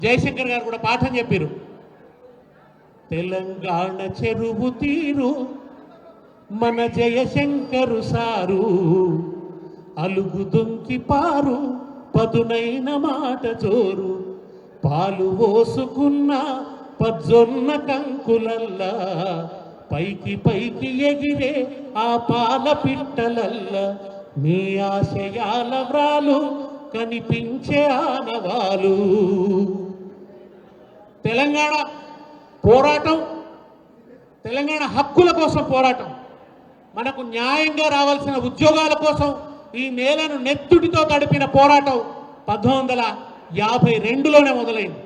జయశంకర్ గారు కూడా పాఠం చెప్పారు. తెలంగాణ చెరువు తీరు మన జయశంకరు సారు, అలుగు దొంకి పారు పదునైన మాట జోరు, పాలు పోసుకున్న పజ్జొన్న కంకులల్లా పైకి పైకి ఎగిరే ఆ పాల పిట్టలల్లా మీ ఆశయాల వ్రాలు కనిపించే ఆనవాలు. తెలంగాణ పోరాటం, తెలంగాణ హక్కుల కోసం పోరాటం, మనకు న్యాయంగా రావాల్సిన ఉద్యోగాల కోసం ఈ నేలను నెత్తుడితో తడిపిన పోరాటం 1952లోనే మొదలైంది.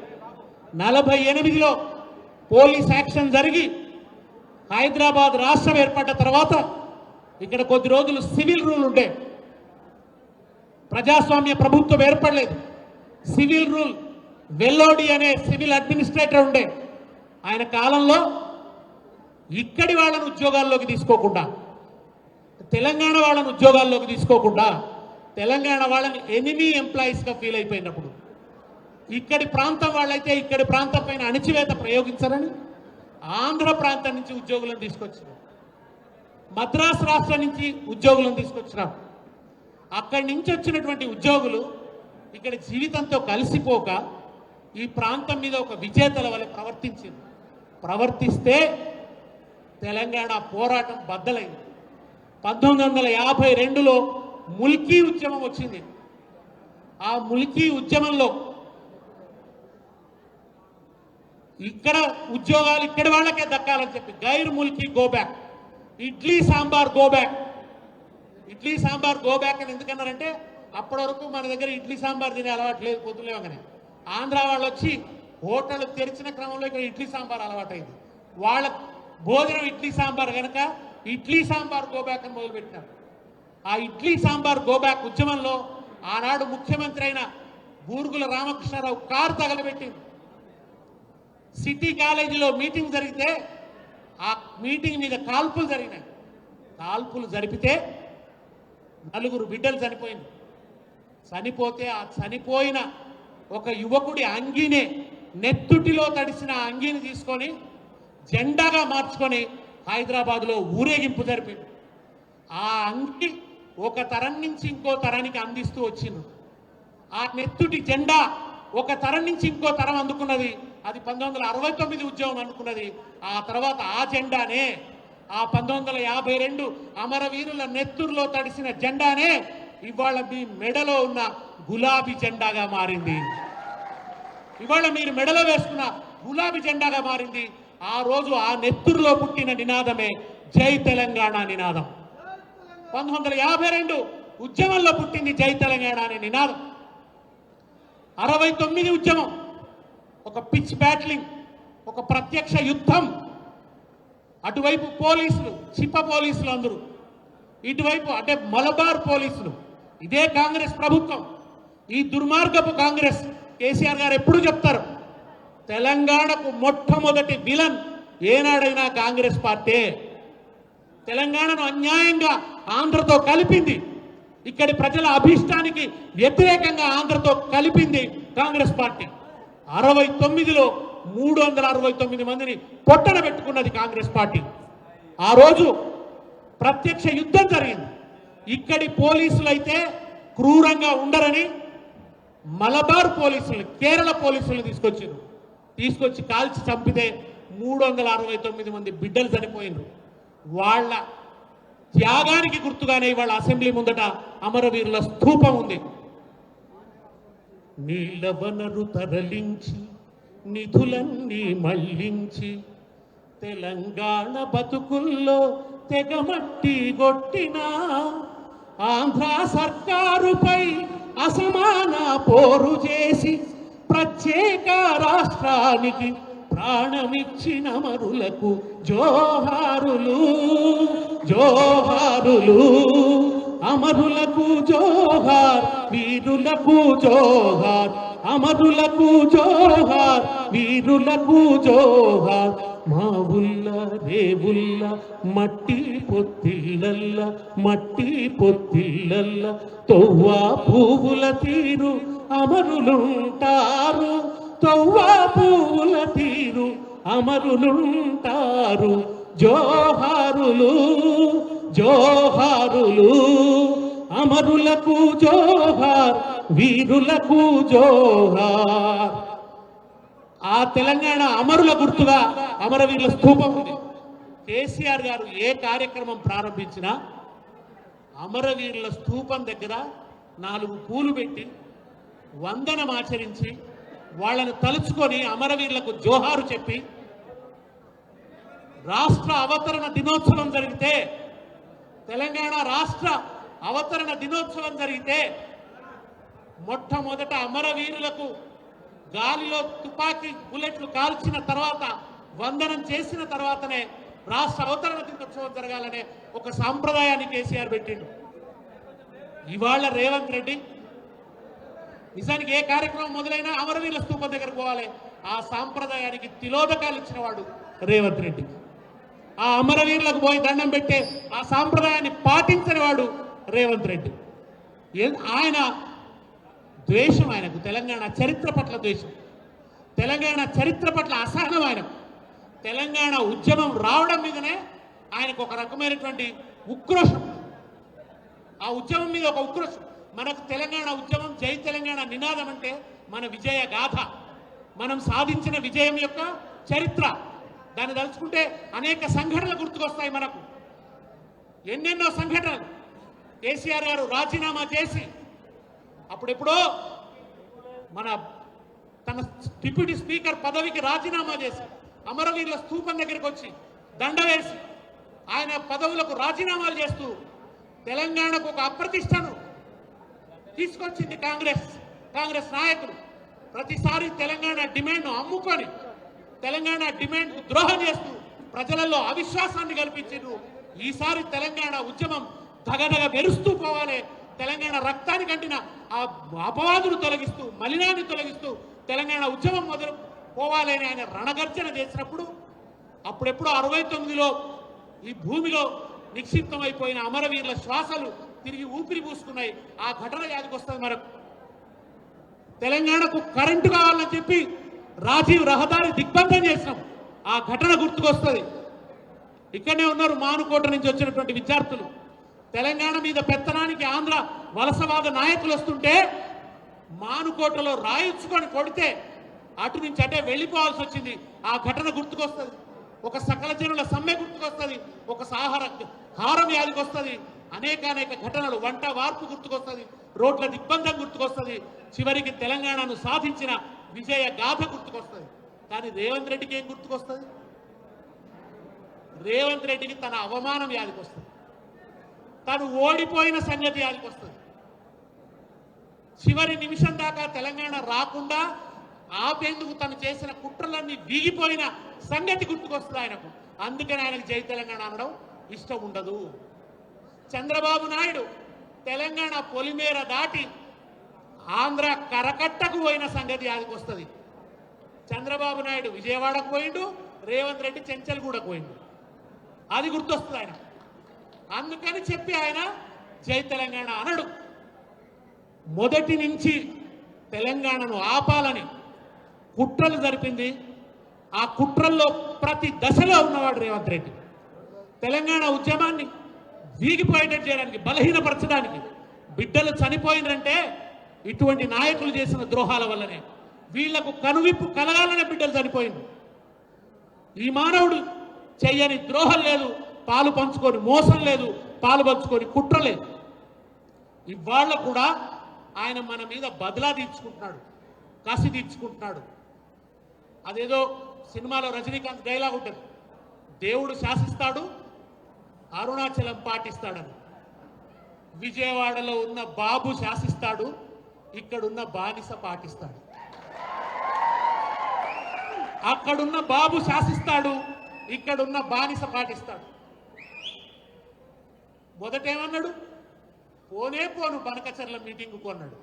48లో పోలీస్ యాక్షన్ జరిగి హైదరాబాద్ రాష్ట్రం ఏర్పడ్డ తర్వాత ఇక్కడ కొద్ది రోజులు సివిల్ రూల్ ఉండే, ప్రజాస్వామ్య ప్రభుత్వం ఏర్పడలేదు. సివిల్ రూల్, వెల్లోడి అనే సివిల్ అడ్మినిస్ట్రేటర్ ఉండే. ఆయన కాలంలో ఇక్కడి వాళ్ళను ఉద్యోగాల్లోకి తీసుకోకుండా, తెలంగాణ వాళ్ళని ఉద్యోగాల్లోకి తీసుకోకుండా, తెలంగాణ వాళ్ళని ఎనిమీ ఎంప్లాయీస్గా ఫీల్ అయిపోయినప్పుడు ఇక్కడి ప్రాంతం వాళ్ళైతే ఇక్కడి ప్రాంతం పైన అణిచివేత ప్రయోగించారని ఆంధ్ర ప్రాంతం నుంచి ఉద్యోగులను తీసుకొచ్చినాం, మద్రాసు రాష్ట్రం నుంచి ఉద్యోగులను తీసుకొచ్చినాం. అక్కడి నుంచి వచ్చినటువంటి ఉద్యోగులు ఇక్కడ జీవితంతో కలిసిపోక ఈ ప్రాంతం మీద ఒక విజేతల వల్ల ప్రవర్తిస్తే తెలంగాణ పోరాటం బద్దలైంది. 1952లో ముల్కీ ఉద్యమం వచ్చింది. ఆ ముల్కీ ఉద్యమంలో ఇక్కడ ఉద్యోగాలు ఇక్కడి వాళ్ళకే దక్కాలని చెప్పి గైర్ ముల్కీ go back, idli sambar go back, idli sambar go back అని ఎందుకన్నారంటే అప్పటి వరకు మన దగ్గర ఇడ్లీ సాంబార్ తినే అలవాటు లేదు. పొద్దులేవగానే ఆంధ్ర వాళ్ళు వచ్చి హోటల్ తెరిచిన క్రమంలో ఇక్కడ ఇడ్లీ సాంబార్ అలవాటైంది. వాళ్ళ భోజనం ఇడ్లీ సాంబార్ కనుక ఇడ్లీ సాంబార్ గోబ్యాక్ అని మొదలుపెట్టినారు. ఆ ఇడ్లీ సాంబార్ గోబ్యాక్ ఉద్యమంలో ఆనాడు ముఖ్యమంత్రి అయిన బూరుగుల రామకృష్ణారావు కారు తగలబెట్టింది. సిటీ కాలేజీలో మీటింగ్ జరిగితే ఆ మీటింగ్ మీద కాల్పులు జరిగినాయి. కాల్పులు జరిపితే 4 బిడ్డలు చనిపోయింది. చనిపోతే ఆ చనిపోయిన ఒక యువకుడి అంగీనే, నెత్తుటిలో తడిసిన అంగీని తీసుకొని జెండాగా మార్చుకొని హైదరాబాద్లో ఊరేగింపు జరిపింది. ఆ అంగి ఒక తరం నుంచి ఇంకో తరానికి అందిస్తూ వచ్చింది. ఆ నెత్తుటి జెండా ఒక తరం నుంచి ఇంకో తరం అందుకున్నది. అది 1969 ఉద్యమం అనుకున్నది. ఆ తర్వాత ఆ జెండానే, ఆ 1952 అమరవీరుల నెత్తురులో తడిసిన జెండానే ఇవాళ మీ మెడలో ఉన్న గులాబీ జెండాగా మారింది. ఇవాళ మీరు మెడలో వేసుకున్న గులాబీ జెండాగా మారింది. ఆ రోజు ఆ నెత్తురులో పుట్టిన నినాదమే జై తెలంగాణ నినాదం. 1952 ఉద్యమంలో పుట్టింది జై తెలంగాణ అనే నినాదం. 69 ఉద్యమం ఒక పిచ్ బ్యాట్లింగ్, ఒక ప్రత్యక్ష యుద్ధం. అటువైపు పోలీసులు, చిప్ప పోలీసులు అందరూ, ఇటువైపు అంటే మలబార్ పోలీసులు. ఇదే కాంగ్రెస్ ప్రభుత్వం, ఈ దుర్మార్గపు కాంగ్రెస్. కేసీఆర్ గారు ఎప్పుడు చెప్తారు, తెలంగాణకు మొట్టమొదటి విలన్ ఏనాడైనా కాంగ్రెస్ పార్టీ. తెలంగాణను అన్యాయంగా ఆంధ్రతో కలిపింది, ఇక్కడి ప్రజల అభిష్టానికి వ్యతిరేకంగా ఆంధ్రతో కలిపింది కాంగ్రెస్ పార్టీ. 69లో 369 మందిని పొట్టన పెట్టుకున్నది కాంగ్రెస్ పార్టీ. ఆ రోజు ప్రత్యక్ష యుద్ధం జరిగింది. ఇక్కడి పోలీసులు అయితే క్రూరంగా ఉండరని మలబార్ పోలీసులు, కేరళ పోలీసులు తీసుకొచ్చి కాల్చి చంపితే 369 మంది బిడ్డలు చనిపోయినారు. వాళ్ళ త్యాగానికి గుర్తుగానే ఇవాళ అసెంబ్లీ ముందట అమరవీరుల స్థూపం ఉంది. నీళ్ల వనరు తరలించి నిధులన్నీ మళ్లించి తెలంగాణ బతుకుల్లో తెగమట్టి కొట్టిన ఆంధ్ర సర్కారుపై అసమాన పోరు చేసి ప్రత్యేక రాష్ట్రానికి ప్రాణమిచ్చిన అమరులకు జోహారులు, జోహారులు. అమరులకు జోహార్, వీరులకు జోహార్, అమరులకు జోహార్, వీరులకు జోహార్. మా ఊళ్ళ రేవుల్ల మట్టి పొత్తిళ్ళల్ల, మట్టి పొత్తిళ్ళల్ల తొవ్వ పువ్వుల తీరు అమరులుంటారు. తొవ్వా పూల తీరు అమరులుంటారు. జోహారులు జోహారులు అమరులకు జోహార్, వీరులకు జోహార్. ఆ తెలంగాణ అమరుల గుర్తుగా అమరవీరుల స్థూపం ఉంది. కేసీఆర్ గారు ఏ కార్యక్రమం ప్రారంభించినా అమరవీరుల స్థూపం దగ్గర 4 పూలు పెట్టి వందనం ఆచరించి వాళ్ళను తలుచుకొని అమరవీరులకు జోహారు చెప్పి, రాష్ట్ర అవతరణ దినోత్సవం జరిగితే, తెలంగాణ రాష్ట్ర అవతరణ దినోత్సవం జరిగితే మొట్టమొదట అమరవీరులకు గాలిలో తుపాకీ బుల్లెట్లు కాల్చిన తర్వాత వందనం చేసిన తర్వాతనే రాష్ట్ర అవతరణ దినోత్సవం జరగాలనే ఒక సాంప్రదాయాన్ని కేసీఆర్ పెట్టిండు. ఇవాళ రేవంత్ రెడ్డి నిజానికి ఏ కార్యక్రమం మొదలైనా అమరవీరుల స్థూపం దగ్గరకు పోవాలి. ఆ సాంప్రదాయానికి తిలోదకాలు ఇచ్చిన వాడు రేవంత్ రెడ్డి. ఆ అమరవీరులకు పోయి దండం పెట్టే ఆ సాంప్రదాయాన్ని పాటించని వాడు రేవంత్ రెడ్డి. ఆయన ద్వేషం, ఆయనకు తెలంగాణ చరిత్ర పట్ల ద్వేషం, తెలంగాణ చరిత్ర పట్ల అసహనం, ఆయనకు తెలంగాణ ఉద్యమం రావడం మీదనే ఆయనకు ఒక రకమైనటువంటి ఉక్రోషం. ఆ ఉద్యమం మీద ఒక ఉక్రోషం. మనకు తెలంగాణ ఉద్యమం, జై తెలంగాణ నినాదం అంటే మన విజయ గాథ, మనం సాధించిన విజయం యొక్క చరిత్ర. దాన్ని తలుచుకుంటే అనేక సంఘటనలు గుర్తుకొస్తాయి మనకు. ఎన్నెన్నో సంఘటనలు. కేసీఆర్ గారు రాజీనామా చేసి అప్పుడెప్పుడో తన డిప్యూటీ స్పీకర్ పదవికి రాజీనామా చేసి అమరవీరుల స్థూపం దగ్గరికి వచ్చి దండ వేసి ఆయన పదవులకు రాజీనామాలు చేస్తూ తెలంగాణకు ఒక అప్రతిష్టను తీసుకొచ్చింది కాంగ్రెస్ నాయకులు. ప్రతిసారి తెలంగాణ డిమాండ్ను అమ్ముకొని తెలంగాణ డిమాండ్కు ద్రోహం చేస్తూ ప్రజలలో అవిశ్వాసాన్ని కల్పించారు. ఈసారి తెలంగాణ ఉద్యమం దగదగ మెరుస్తూ పోవాలి, తెలంగాణ రక్తానికి అంటిన ఆ అపవాదును తొలగిస్తూ, మలినాన్ని తొలగిస్తూ తెలంగాణ ఉద్యమం మొదలు పోవాలి అని ఆయన రణగర్జన చేసినప్పుడు, అప్పుడెప్పుడు 69లో ఈ భూమిలో నిక్షిప్తమైపోయిన అమరవీరుల శ్వాసలు తిరిగి ఊపిరి పూసుకున్నాయి. ఆ ఘటన యాదికొస్తుంది మనకు. తెలంగాణకు కరెంటు కావాలని చెప్పి రాజీవ్ రహదారి దిగ్బంధం చేసినాం, ఆ ఘటన గుర్తుకొస్తుంది. ఇక్కడనే ఉన్నారు మానుకోట నుంచి వచ్చినటువంటి విద్యార్థులు. తెలంగాణ మీద పెత్తనానికి ఆంధ్ర వలసవాద నాయకులు వస్తుంటే మానుకోటలో రాయించుకొని కొడితే అటు నుంచి అటే వెళ్ళిపోవాల్సి వచ్చింది. ఆ ఘటన గుర్తుకొస్తుంది. ఒక సకల జనుల సమ్మె గుర్తుకొస్తుంది, ఒక హారం యాదికొస్తుంది, అనేక ఘటనలు, వంట వార్పు గుర్తుకొస్తుంది, రోడ్ల దిగ్బంధం గుర్తుకొస్తుంది, చివరికి తెలంగాణను సాధించిన విజయ గాథ గుర్తుకొస్తుంది. కానీ రేవంత్ రెడ్డికి ఏం గుర్తుకొస్తుంది? రేవంత్ రెడ్డికి తన అవమానం యాదికొస్తుంది, తను ఓడిపోయిన సంగతి యాదికొస్తుంది. చివరి నిమిషం దాకా తెలంగాణ రాకుండా ఆపేందుకు తను చేసిన కుట్రలన్నీ వీగిపోయిన సంగతి గుర్తుకొస్తుంది ఆయనకు. అందుకని ఆయనకు జై తెలంగాణ అనడం ఇష్టం ఉండదు. చంద్రబాబు నాయుడు తెలంగాణ పొలిమేర దాటి ఆంధ్ర కరకట్టకు పోయిన సంగతి యాదికొస్తుంది. చంద్రబాబు నాయుడు విజయవాడకు పోయిండు, రేవంత్ రెడ్డి చెంచల్గూడకు పోయిండు, అది గుర్తొస్తుంది ఆయన. అందుకని చెప్పి ఆయన జై తెలంగాణ అనడు. మొదటి నుంచి తెలంగాణను ఆపాలని కుట్రలు జరిపింది. ఆ కుట్రల్లో ప్రతి దశలో ఉన్నవాడు రేవంత్ రెడ్డి. తెలంగాణ ఉద్యమాన్ని వీగిపోయేటట్టు చేయడానికి, బలహీనపరచడానికి, బిడ్డలు చనిపోయినంటే ఇటువంటి నాయకులు చేసిన ద్రోహాల వల్లనే. వీళ్లకు కనువిప్పు కలగాలనే బిడ్డలు చనిపోయింది. ఈ మానవుడు చెయ్యని ద్రోహం లేదు, పాలు పంచుకొని మోసం లేదు, పాలు పంచుకొని కుట్ర లేదు. ఇవాళ కూడా ఆయన మన మీద బదలా తీర్చుకుంటున్నాడు, కసి తీర్చుకుంటున్నాడు. అదేదో సినిమాలో రజనీకాంత్ డైలాగ్ ఉంటుంది, దేవుడు శాసిస్తాడు, అరుణాచలం పాటిస్తాడని. విజయవాడలో ఉన్న బాబు శాసిస్తాడు, ఇక్కడున్న బానిస పాటిస్తాడు. అక్కడున్న బాబు శాసిస్తాడు, ఇక్కడున్న బానిస పాటిస్తాడు. మొదటేమన్నాడు? పోనే పోను బనకచర్ల మీటింగ్కు అన్నాడు.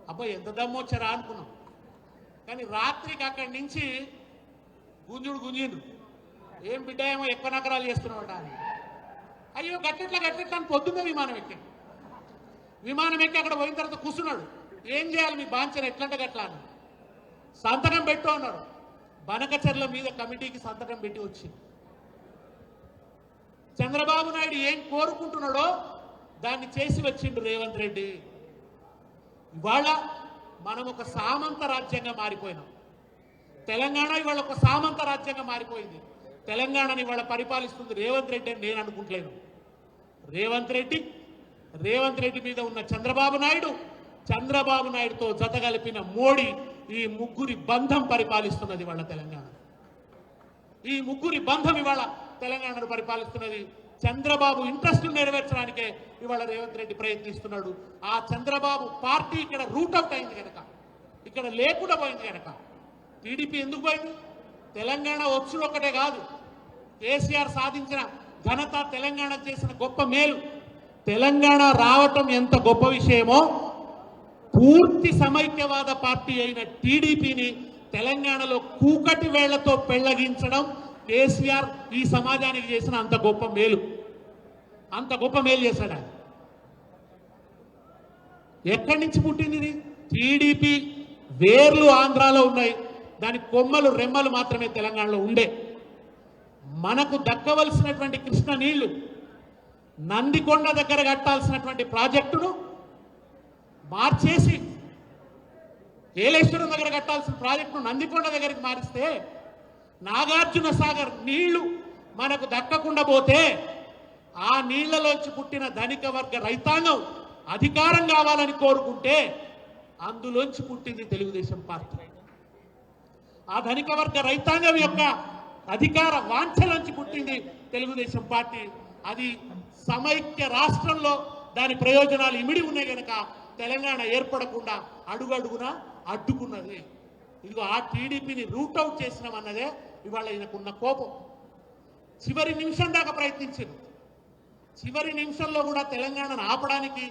అబ్బా ఎంత దమ్మొచ్చారా అనుకున్నాం. కానీ రాత్రికి అక్కడి నుంచి గుంజిండు. ఏం బిడ్డ ఏమో ఎక్కువ నగరాలు చేస్తున్నాడు అని. అయ్యో గట్టెట్లా అని పొద్దున్న విమానం ఎక్కాడు. విమానం ఎక్కి అక్కడ పోయిన తర్వాత కూర్చున్నాడు. ఏం చేయాలి మీ బాంచన ఎట్లంటే గట్లా అని. సంతకం పెట్టు అన్నారు. బనకచర్ల మీద కమిటీకి సంతకం పెట్టి వచ్చింది. చంద్రబాబు నాయుడు ఏం కోరుకుంటున్నాడో దాన్ని చేసి వచ్చిండు రేవంత్ రెడ్డి. ఇవాళ మనం ఒక సామంత రాజ్యంగా మారిపోయినాం. తెలంగాణ ఇవాళ ఒక సామంత రాజ్యంగా మారిపోయింది. తెలంగాణని ఇవాళ పరిపాలిస్తుంది రేవంత్ రెడ్డి అని నేను అనుకుంటలేను. రేవంత్ రెడ్డి మీద ఉన్న చంద్రబాబు నాయుడుతో జతగలిపిన మోడీ, ఈ ముగ్గురి బంధం పరిపాలిస్తున్నది ఇవాళ తెలంగాణ. ఈ ముగ్గురి బంధం ఇవాళ తెలంగాణను పరిపాలిస్తున్నది. చంద్రబాబు ఇంట్రెస్ట్ నెరవేర్చడానికే ఇవాళ రేవంత్ రెడ్డి ప్రయత్నిస్తున్నాడు. ఆ చంద్రబాబు పార్టీ ఇక్కడ రూట్ అవుట్ అయింది కనుక, ఇక్కడ లేకుండా పోయింది కనుక టీడీపీ ఎందుకు పోయింది? తెలంగాణ వచ్చుడు ఒక్కటే కాదు, కేసీఆర్ సాధించిన ఘనత, తెలంగాణ చేసిన గొప్ప మేలు, తెలంగాణ రావటం ఎంత గొప్ప విషయమో పూర్తి సమైక్యవాద పార్టీ అయిన టీడీపీని తెలంగాణలో కూకటి వేళ్లతో పెళ్లగించడం కేసీఆర్ ఈ సమాజానికి చేసిన అంత గొప్ప మేలు. అంత గొప్ప మేలు చేశాడు ఆయన. ఎక్కడి నుంచి పుట్టింది ఇది? టీడీపీ వేర్లు ఆంధ్రాలో ఉన్నాయి, దాని కొమ్మలు రెమ్మలు మాత్రమే తెలంగాణలో ఉండే. మనకు దక్కవలసినటువంటి కృష్ణ నీళ్లు, నందికొండ దగ్గర కట్టాల్సినటువంటి ప్రాజెక్టును మార్చేసి ఏలేశ్వరం దగ్గర కట్టాల్సిన ప్రాజెక్టును నందికొండ దగ్గరికి మారిస్తే నాగార్జున సాగర్ నీళ్లు మనకు దక్కకుండా పోతే ఆ నీళ్లలోంచి పుట్టిన ధనిక వర్గ రైతాంగం అధికారం కావాలని కోరుకుంటే అందులోంచి పుట్టింది తెలుగుదేశం పార్టీ. ఆ ధనిక వర్గ రైతాంగం యొక్క అధికార వాంఛలోంచి పుట్టింది తెలుగుదేశం పార్టీ. అది సమైక్య రాష్ట్రంలో దాని ప్రయోజనాలు ఇమిడి ఉన్నాయి కనుక తెలంగాణ ఏర్పడకుండా అడుగడుగునా అడ్డుకున్నది. ఇదిగో ఆ టీడీపీని రూట్ అవుట్ చేసినామన్నదే ఇవాళ ఈయనకున్న కోపం. చివరి నిమిషం దాకా ప్రయత్నించారు. చివరి నిమిషంలో కూడా తెలంగాణను ఆపడానికి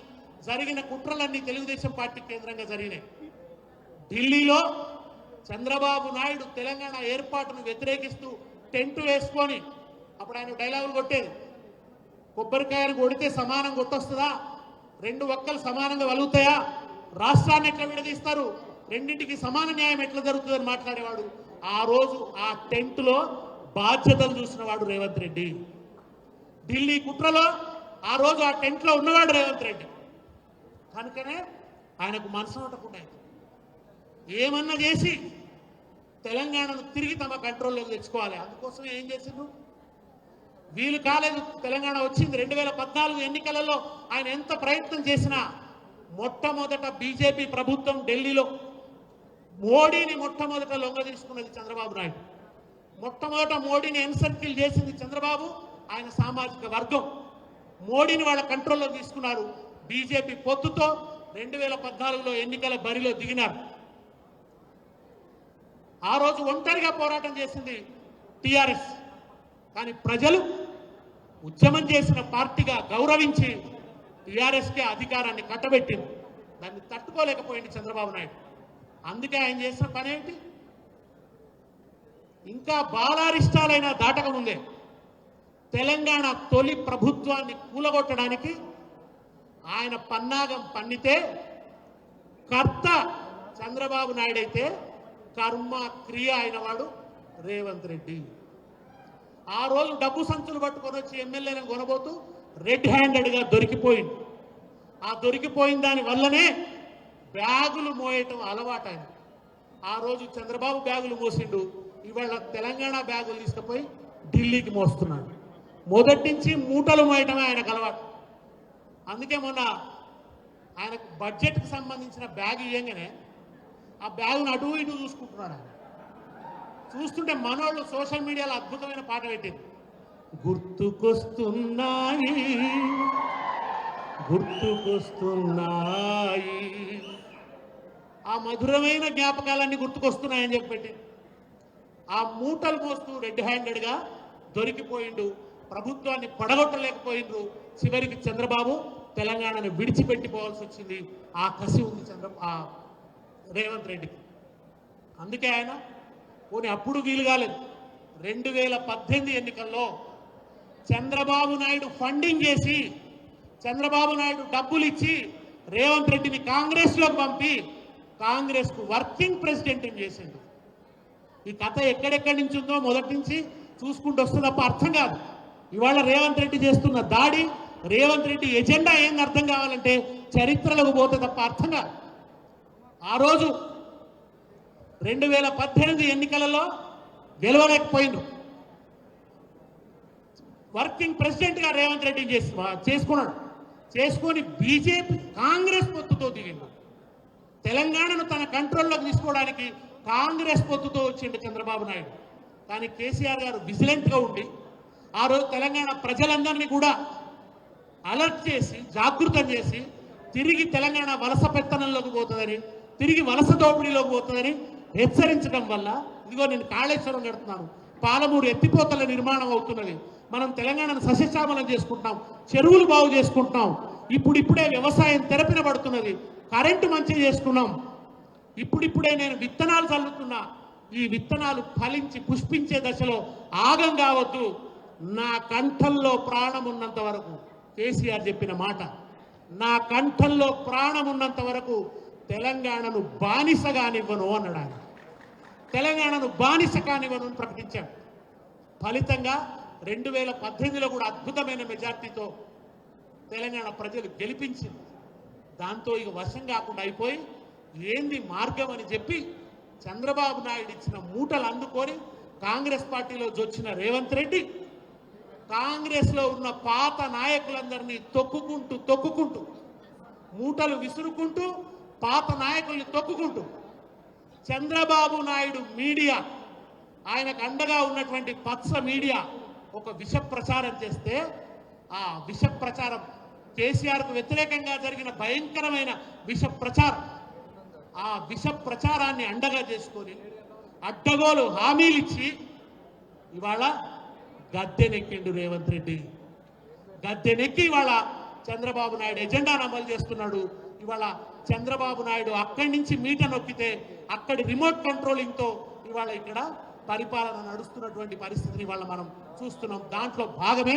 జరిగిన కుట్రలన్నీ తెలుగుదేశం పార్టీ కేంద్రంగా జరిగినాయి. ఢిల్లీలో చంద్రబాబు నాయుడు తెలంగాణ ఏర్పాటును వ్యతిరేకిస్తూ టెంట్ వేసుకొని, అప్పుడు ఆయన డైలాగులు కొట్టేది, కొబ్బరికాయను కొడితే సమానం కొట్టొస్తుందా, రెండు ఒక్కలు సమానంగా వలుగుతాయా, రాష్ట్రాన్ని ఎట్లా విడదీస్తారు, రెండింటికి సమాన న్యాయం ఎట్లా జరుగుతుందని మాట్లాడేవాడు. ఆ రోజు ఆ టెంట్లో బాధ్యతలు చూసిన వాడు రేవంత్ రెడ్డి. ఢిల్లీ కుట్రలో ఆ రోజు ఆ టెంట్లో ఉన్నవాడు రేవంత్ రెడ్డి. కనుకనే ఆయనకు మనసు పట్టకుండా ఏమన్నా చేసి తెలంగాణను తిరిగి తమ కంట్రోల్లోకి తెచ్చుకోవాలి. అందుకోసం ఏం చేసిండ్రు? వీలు కాలేదు. తెలంగాణ వచ్చింది 2014 ఎన్నికలలో ఆయన ఎంత ప్రయత్నం చేసినా మొట్టమొదట బీజేపీ ప్రభుత్వం ఢిల్లీలో మోడీని మొట్టమొదట లొంగ తీసుకున్నది చంద్రబాబు నాయుడు. మొట్టమొదట మోడీని ఎన్సర్కిల్ చేసింది చంద్రబాబు, ఆయన సామాజిక వర్గం. మోడీని వాళ్ళ కంట్రోల్లో తీసుకున్నారు. బీజేపీ పొత్తుతో 2014లో ఎన్నికల బరిలో దిగినారు. ఆ రోజు ఒంటరిగా పోరాటం చేసింది టీఆర్ఎస్. కానీ ప్రజలు ఉద్యమం చేసిన పార్టీగా గౌరవించి టీఆర్ఎస్కే అధికారాన్ని కట్టబెట్టింది. దాన్ని తట్టుకోలేకపోయింది చంద్రబాబు నాయుడు. అందుకే ఆయన చేసిన పని ఏంటి? ఇంకా బాలారిష్టాలైన దాటకముందే తెలంగాణ తొలి ప్రభుత్వాన్ని కూలగొట్టడానికి ఆయన పన్నాగం పన్నితే కర్త చంద్రబాబు నాయుడు అయితే కర్మ క్రియ అయిన వాడు రేవంత్ రెడ్డి. ఆ రోజు డబ్బు సంచులు పట్టుకొని వచ్చి ఎమ్మెల్యేలను కొనబోతూ రెడ్ హ్యాండెడ్గా దొరికిపోయింది. ఆ దొరికిపోయిన దాని వల్లనే బ్యాగులు మోయటం అలవాటు ఆయన. ఆ రోజు చంద్రబాబు బ్యాగులు మోసిండు, ఇవాళ తెలంగాణ బ్యాగులు తీసుకుపోయి ఢిల్లీకి మోస్తున్నాడు. మొదటి నుంచి మూటలు మోయటమే ఆయనకు అలవాటు. అందుకే మొన్న ఆయనకు బడ్జెట్కి సంబంధించిన బ్యాగ్ ఇవ్వగానే ఆ బ్యాగును అటు ఇటు చూసుకుంటున్నాడు ఆయన. చూస్తుంటే మనోళ్ళు సోషల్ మీడియాలో అద్భుతమైన పాట పెట్టింది, గుర్తుకొస్తున్నాయి గుర్తుకొస్తున్నాయి, ఆ మధురమైన జ్ఞాపకాలన్నీ గుర్తుకొస్తున్నాయని చెప్పి పెట్టింది. ఆ మూటలు మోస్తూ రెడ్ హ్యాండెడ్గా దొరికిపోయిండు. ప్రభుత్వాన్ని పడగొట్టలేకపోయిండ్రు. చివరికి చంద్రబాబు తెలంగాణను విడిచిపెట్టిపోవాల్సి వచ్చింది. ఆ కసి ఉంది రేవంత్ రెడ్డికి. అందుకే ఆయన పోనీ అప్పుడు వీలు కాలేదు. 2018 ఎన్నికల్లో చంద్రబాబు నాయుడు ఫండింగ్ చేసి, చంద్రబాబు నాయుడు డబ్బులు ఇచ్చి రేవంత్ రెడ్డిని కాంగ్రెస్లోకి పంపి కాంగ్రెస్ కు వర్కింగ్ ప్రెసిడెంట్ చేసిండు. ఈ కథ ఎక్కడెక్కడి నుంచి ఉందో మొదటి నుంచి చూసుకుంటూ వస్తుంది తప్ప అర్థం కాదు. ఇవాళ రేవంత్ రెడ్డి చేస్తున్న దాడి, రేవంత్ రెడ్డి ఎజెండా ఏంది అర్థం కావాలంటే చరిత్రలకు పోతే తప్ప అర్థం కాదు. ఆ రోజు 2018 ఎన్నికలలో గెలవలేకపోయిండ్రు. వర్కింగ్ ప్రెసిడెంట్ గా రేవంత్ రెడ్డి చేసుకున్నాడు. చేసుకొని బీజేపీ కాంగ్రెస్ పొత్తుతో దిగిండు. తెలంగాణను తన కంట్రోల్లోకి తీసుకోవడానికి కాంగ్రెస్ పొత్తుతో వచ్చిండు చంద్రబాబు నాయుడు. కానీ కేసీఆర్ గారు విజిలెంట్ గా ఉండి ఆ రోజు తెలంగాణ ప్రజలందరినీ కూడా అలర్ట్ చేసి జాగృతం చేసి తిరిగి తెలంగాణ వలస పెత్తనంలోకి పోతుందని, తిరిగి వలస దోపిడీలోకి పోతుందని హెచ్చరించడం వల్ల ఇదిగో నేను కాళేశ్వరం కడుతున్నాను, పాలమూరు ఎత్తిపోతల నిర్మాణం అవుతున్నది, మనం తెలంగాణను సస్యశ్యామలం చేసుకుంటున్నాం, చెరువులు బాగు చేసుకుంటున్నాం, ఇప్పుడిప్పుడే వ్యవసాయం తెరపిన పడుతున్నది, కరెంటు మంచిగా చేసుకున్నాం, ఇప్పుడిప్పుడే నేను విత్తనాలు చల్లుతున్నా, ఈ విత్తనాలు ఫలించి పుష్పించే దశలో ఆగం కావద్దు, నా కంఠంలో ప్రాణం ఉన్నంత వరకు కేసీఆర్ చెప్పిన మాట, నా కంఠంలో ప్రాణం ఉన్నంత వరకు తెలంగాణను బానిస కానివ్వను అన్నాడు ఆయన. తెలంగాణను బానిస కానివ్వను అని ప్రకటించాడు. ఫలితంగా 2018లో కూడా అద్భుతమైన మెజార్టీతో తెలంగాణ ప్రజలు గెలిపించింది. దాంతో ఇక వశం కాకుండా అయిపోయి ఏంది మార్గం అని చెప్పి చంద్రబాబు నాయుడు ఇచ్చిన మూటలు అందుకొని కాంగ్రెస్ పార్టీలో జొచ్చిన రేవంత్ రెడ్డి కాంగ్రెస్లో ఉన్న పాత నాయకులందరినీ తొక్కుకుంటూ మూటలు విసురుకుంటూ పాత నాయకుల్ని తొక్కుకుంటూ చంద్రబాబు నాయుడు మీడియా, ఆయనకు అండగా ఉన్నటువంటి పచ్చ మీడియా ఒక విష ప్రచారం చేస్తే ఆ విష ప్రచారం కేసీఆర్కు వ్యతిరేకంగా జరిగిన భయంకరమైన విష ప్రచారం, ఆ విష ప్రచారాన్ని అండగా చేసుకొని అడ్డగోలు హామీలు ఇచ్చి ఇవాళ గద్దెనెక్కిండు రేవంత్ రెడ్డి. గద్దెనెక్కి ఇవాళ చంద్రబాబు నాయుడు ఎజెండాను అమలు చేస్తున్నాడు. ఇవాళ చంద్రబాబు నాయుడు అక్కడి నుంచి మీట నొక్కితే అక్కడి రిమోట్ కంట్రోలింగ్తో ఇవాళ ఇక్కడ పరిపాలన నడుస్తున్నటువంటి పరిస్థితిని ఇవాళ మనం చూస్తున్నాం. దాంట్లో భాగమే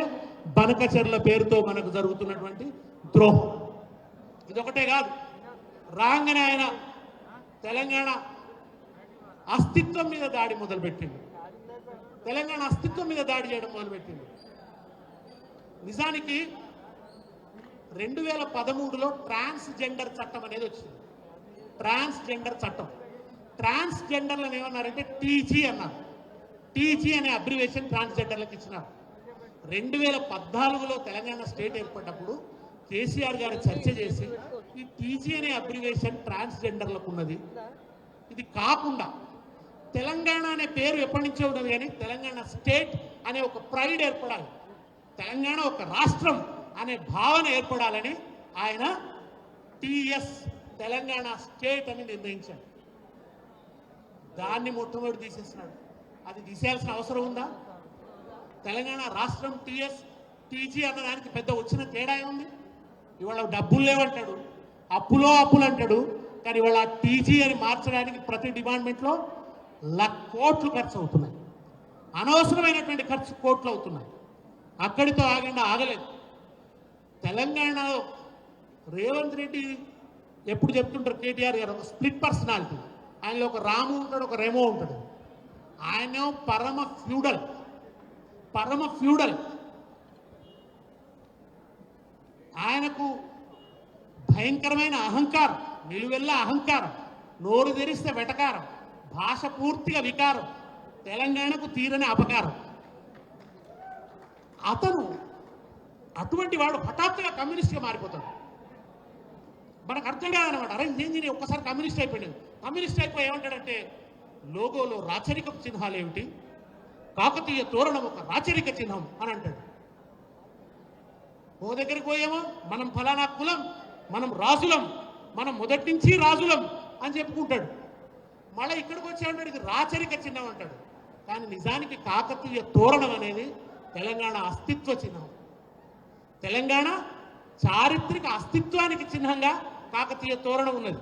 బనకచెర్ల పేరుతో మనకు జరుగుతున్నటువంటి ద్రోహం. ఇదొకటే కాదు, రాగానే ఆయన తెలంగాణ అస్తిత్వం మీద దాడి మొదలుపెట్టింది. తెలంగాణ అస్తిత్వం మీద దాడి చేయడం మొదలుపెట్టింది. నిజానికి 2013లో ట్రాన్స్జెండర్ చట్టం అనేది వచ్చింది. ట్రాన్స్జెండర్ చట్టం, ట్రాన్స్జెండర్లను ఏమన్నారంటే టీజీ అన్నారు. టీజీ అనే అబ్రివేషన్ ట్రాన్స్జెండర్లకు ఇచ్చినారు. 2014లో తెలంగాణ స్టేట్ ఏర్పడ్డప్పుడు కేసీఆర్ గారు చర్చ చేసి ఈ టీజీ అనే అబ్రివేషన్ ట్రాన్స్జెండర్లకు ఉన్నది, ఇది కాకుండా తెలంగాణ అనే పేరు ఎప్పటి నుంచో ఉన్నది కానీ తెలంగాణ స్టేట్ అనే ఒక ప్రైడ్ ఏర్పడాలి, తెలంగాణ ఒక రాష్ట్రం అనే భావన ఏర్పడాలని ఆయన టీఎస్ తెలంగాణ స్టేట్ అని నిర్ణయించాడు. దాన్ని మొట్టమొదటి తీసేస్తున్నాడు. అది తీసేయాల్సిన అవసరం ఉందా? తెలంగాణ రాష్ట్రం టీఎస్ టీజీ అన్నదానికి పెద్ద వచ్చిన తేడా ఏముంది? ఇవాళ డబ్బులు లేవంటాడు, అప్పులు అంటాడు, కానీ ఇవాళ టీజీ అని మార్చడానికి ప్రతి డిపార్ట్మెంట్లో కోట్లు ఖర్చు అవుతున్నాయి. అనవసరమైనటువంటి ఖర్చు కోట్లు అవుతున్నాయి. అక్కడితో ఆగలేదు. తెలంగాణలో రేవంత్ రెడ్డి ఎప్పుడు చెప్తుంటారు కేటీఆర్ గారు, ఒక స్ప్లిట్ పర్సనాలిటీ. ఆయనలో ఒక రాము ఉంటాడు, ఒక రెమో ఉంటాడు. ఆయన పరమ ఫ్యూడల్. ఆయనకు భయంకరమైన అహంకారం, నిలువెల్ల అహంకారం, నోరు తెరిస్తే వెటకారం, భాష పూర్తిగా వికారం, తెలంగాణకు తీరని అపకారం. అతను అటువంటి వాడు హఠాత్తుగా కమ్యూనిస్ట్గా మారిపోతాడు. మనకు అర్థం కాదనమాట. అరే నేను ఒక్కసారి కమ్యూనిస్ట్ అయిపోయాడు. కమ్యూనిస్ట్ అయిపోయి ఏమంటాడంటే లోగోలో రాచరిక చిహ్నాలు ఏమిటి, కాకతీయ తోరణం ఒక రాచరిక చిహ్నం అని అంటాడు. ఓ దగ్గరికి పోయేమో మనం ఫలానా కులం, మనం రాజులం, మనం మొదటి నుంచి రాజులం అని చెప్పుకుంటాడు. మళ్ళీ ఇక్కడికి వచ్చేవాడు ఇది రాచరిక చిహ్నం అంటాడు. కానీ నిజానికి కాకతీయ తోరణం అనేది తెలంగాణ అస్తిత్వ చిహ్నం. తెలంగాణ చారిత్రక అస్తిత్వానికి చిహ్నంగా కాకతీయ తోరణం ఉన్నది.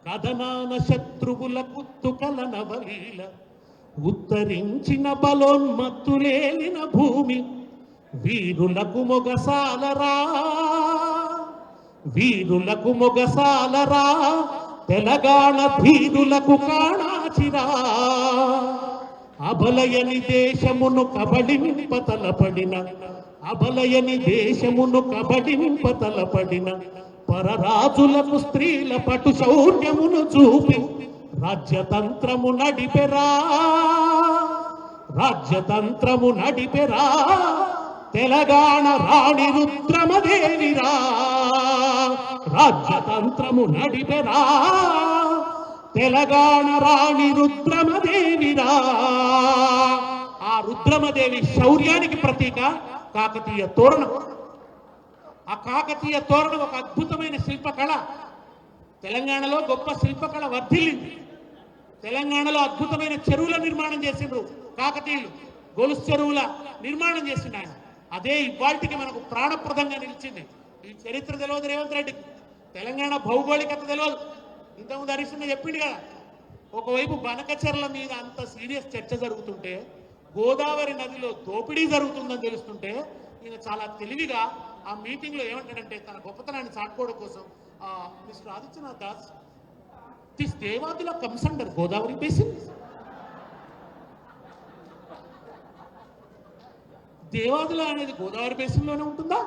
కథనాన శత్రువులకు తుకలన వలీల ఉత్తరించిన బలోన్మత్తులేలిన భూమి వీరులకు మొగసాలరా తెలంగాణ ధీరులకు కాణాచిరా అబలయని దేశమును కబళింప తలపడిన అబలయని దేశమును కబళింప తలపడిన పరరాజులకు స్త్రీల పటు శౌర్యమును చూపి రాజ్యతంత్రము నడిపెరా రాజ్యతంత్రము నడిపెరా తెలంగాణ రాణి రుద్రమదేవిరా రాజ్యతంత్రము నడిపెరా తెలంగాణ రాణి రుద్రమదేవిరా. ఆ రుద్రమదేవి శౌర్యానికి ప్రతీక కాకతీయ తోరణం. ఆ కాకతీయ తోరణం ఒక అద్భుతమైన శిల్పకళ. తెలంగాణలో గొప్ప శిల్పకళ వర్ధిల్లింది. తెలంగాణలో అద్భుతమైన చెరువుల నిర్మాణం చేసిండ్రు కాకతీయులు. గొలుసు చెరువుల నిర్మాణం చేసిండు ఆయన. అదే ఇవాళకి మనకు ప్రాణప్రదంగా నిలిచింది. ఈ చరిత్ర తెలియదు రేవంత్ రెడ్డికి, తెలంగాణ భౌగోళికత తెలియదు. ఇంతకుముందు హరీష్ చెప్పిండు కదా, ఒకవైపు బనకచెర్ల మీద అంత సీరియస్ చర్చ జరుగుతుంటే గోదావరి నదిలో దోపిడీ జరుగుతుందని తెలుస్తుంటే ఈయన చాలా తెలివిగా ఆ మీటింగ్ లో ఏమంటాడంటే తన గొప్పతనాన్ని చాటుకోవడం కోసం mister Adityanath Das, this Devadula comes under Godavari basin. Devadula అనేది గోదావరి బేసిన్ లోనే ఉంటుందా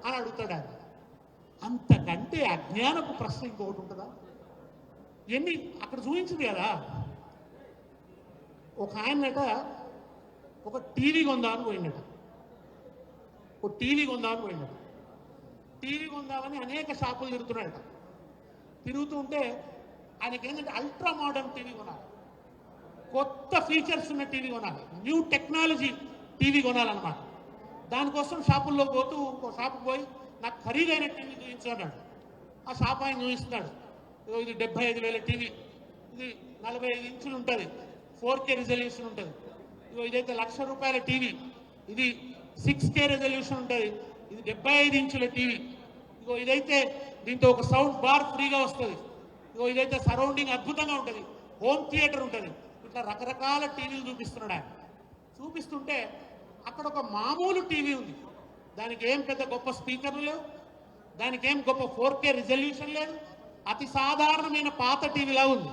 అని అడుగుతాడు ఆయన. అంతకంటే అజ్ఞానపు ప్రశ్న ఇంకొకటి ఉంటుందా? ఎన్ని అక్కడ చూపించింది కదా, ఒక ఆయనట ఒక టీవీ కొందామని పోయినట. ఒక టీవీ కొందామని పోయినట. టీవీ కొందామని అనేక షాపులు తిరుగుతున్నాడట. తిరుగుతూ ఉంటే ఆయనకి ఏంటంటే అల్ట్రా మోడర్న్ టీవీ కొనాలి, కొత్త ఫీచర్స్ ఉన్న టీవీ కొనాలి, న్యూ టెక్నాలజీ టీవీ కొనాలన్నమాట. దానికోసం షాపుల్లో పోతూ ఇంకో షాపుకి పోయి నాకు ఖరీదైన టీవీ చూపించాడు. ఆ షాప్ ఆయన చూపిస్తున్నాడు, ఇది 75,000 టీవీ, ఇది 45 ఇంచులు ఉంటుంది, 4K రిజల్యూషన్ ఉంటుంది. ఇదైతే ₹1,00,000 టీవీ, ఇది 6K రిజల్యూషన్ ఉంటుంది, ఇది 75 ఇంచుల టీవీ. ఇదైతే దీంతో ఒక సౌండ్ బార్ ఫ్రీగా వస్తుంది. ఇదైతే సరౌండింగ్ అద్భుతంగా ఉంటుంది, హోమ్ థియేటర్ ఉంటుంది. ఇట్లా రకరకాల టీవీలు చూపిస్తున్నాడు ఆయన. చూపిస్తుంటే అక్కడ ఒక మామూలు టీవీ ఉంది, దానికి ఏం పెద్ద గొప్ప స్పీకర్లు లేవు, దానికి ఏం గొప్ప 4K రిజల్యూషన్ లేదు, అతి సాధారణమైన పాత టీవీలా ఉంది.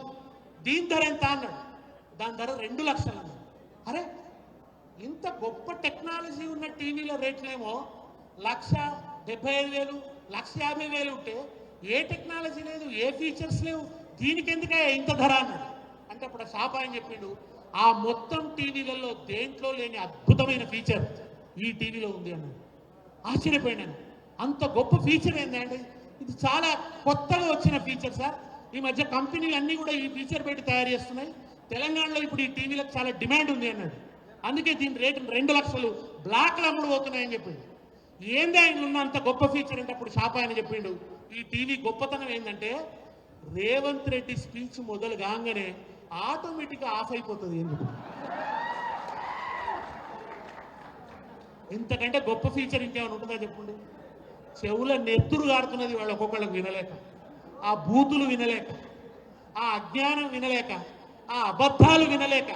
దీని ధర ఎంత అన్నాడు, దాని ధర 2 లక్షలు అన్నాడు. అరే, ఇంత గొప్ప టెక్నాలజీ ఉన్న టీవీల రేట్లేమో 1,75,000 1,50,000 ఉంటే ఏ టెక్నాలజీ లేదు, ఏ ఫీచర్స్ లేవు, దీనికి ఎందుకే ఇంత ధర అన్నాడు. అంటే అప్పుడు షాప్ ఆయన చెప్పిండు, ఆ మొత్తం టీవీలలో దేంట్లో లేని అద్భుతమైన ఫీచర్ ఈ టీవీలో ఉంది అన్నాడు. ఆశ్చర్యపోయినాను. అంత గొప్ప ఫీచర్ ఏంటంటే ఇది చాలా కొత్తగా వచ్చిన ఫీచర్ సార్. ఈ మధ్య కంపెనీలు అన్నీ కూడా ఈ ఫీచర్ పెట్టి తయారు చేస్తున్నాయి. తెలంగాణలో ఇప్పుడు ఈ టీవీలకు చాలా డిమాండ్ ఉంది అన్నాడు. అందుకే దీని రేటు 2 లక్షలు బ్లాక్లు అమ్ముడు పోతున్నాయని చెప్పిండు. ఏంది ఆయన ఉన్న అంత గొప్ప ఫీచర్ అంటే అప్పుడు షాప్ ఆయన చెప్పిండు, ఈ టీవీ గొప్పతనం ఏంటంటే రేవంత్ రెడ్డి స్పీచ్ మొదలు కాగానే ఆటోమేటిక్గా ఆఫ్ అయిపోతుంది. ఎందుకు? ఇంతకంటే గొప్ప ఫీచర్ ఇంకేమైనా ఉంటుందా చెప్పండి? చెవుల నెత్తురు గారుతున్నది వాళ్ళు ఒక్కొక్కళ్ళకి వినలేక, ఆ బూతులు వినలేక, ఆ అజ్ఞానం వినలేక, ఆ అబద్ధాలు వినలేక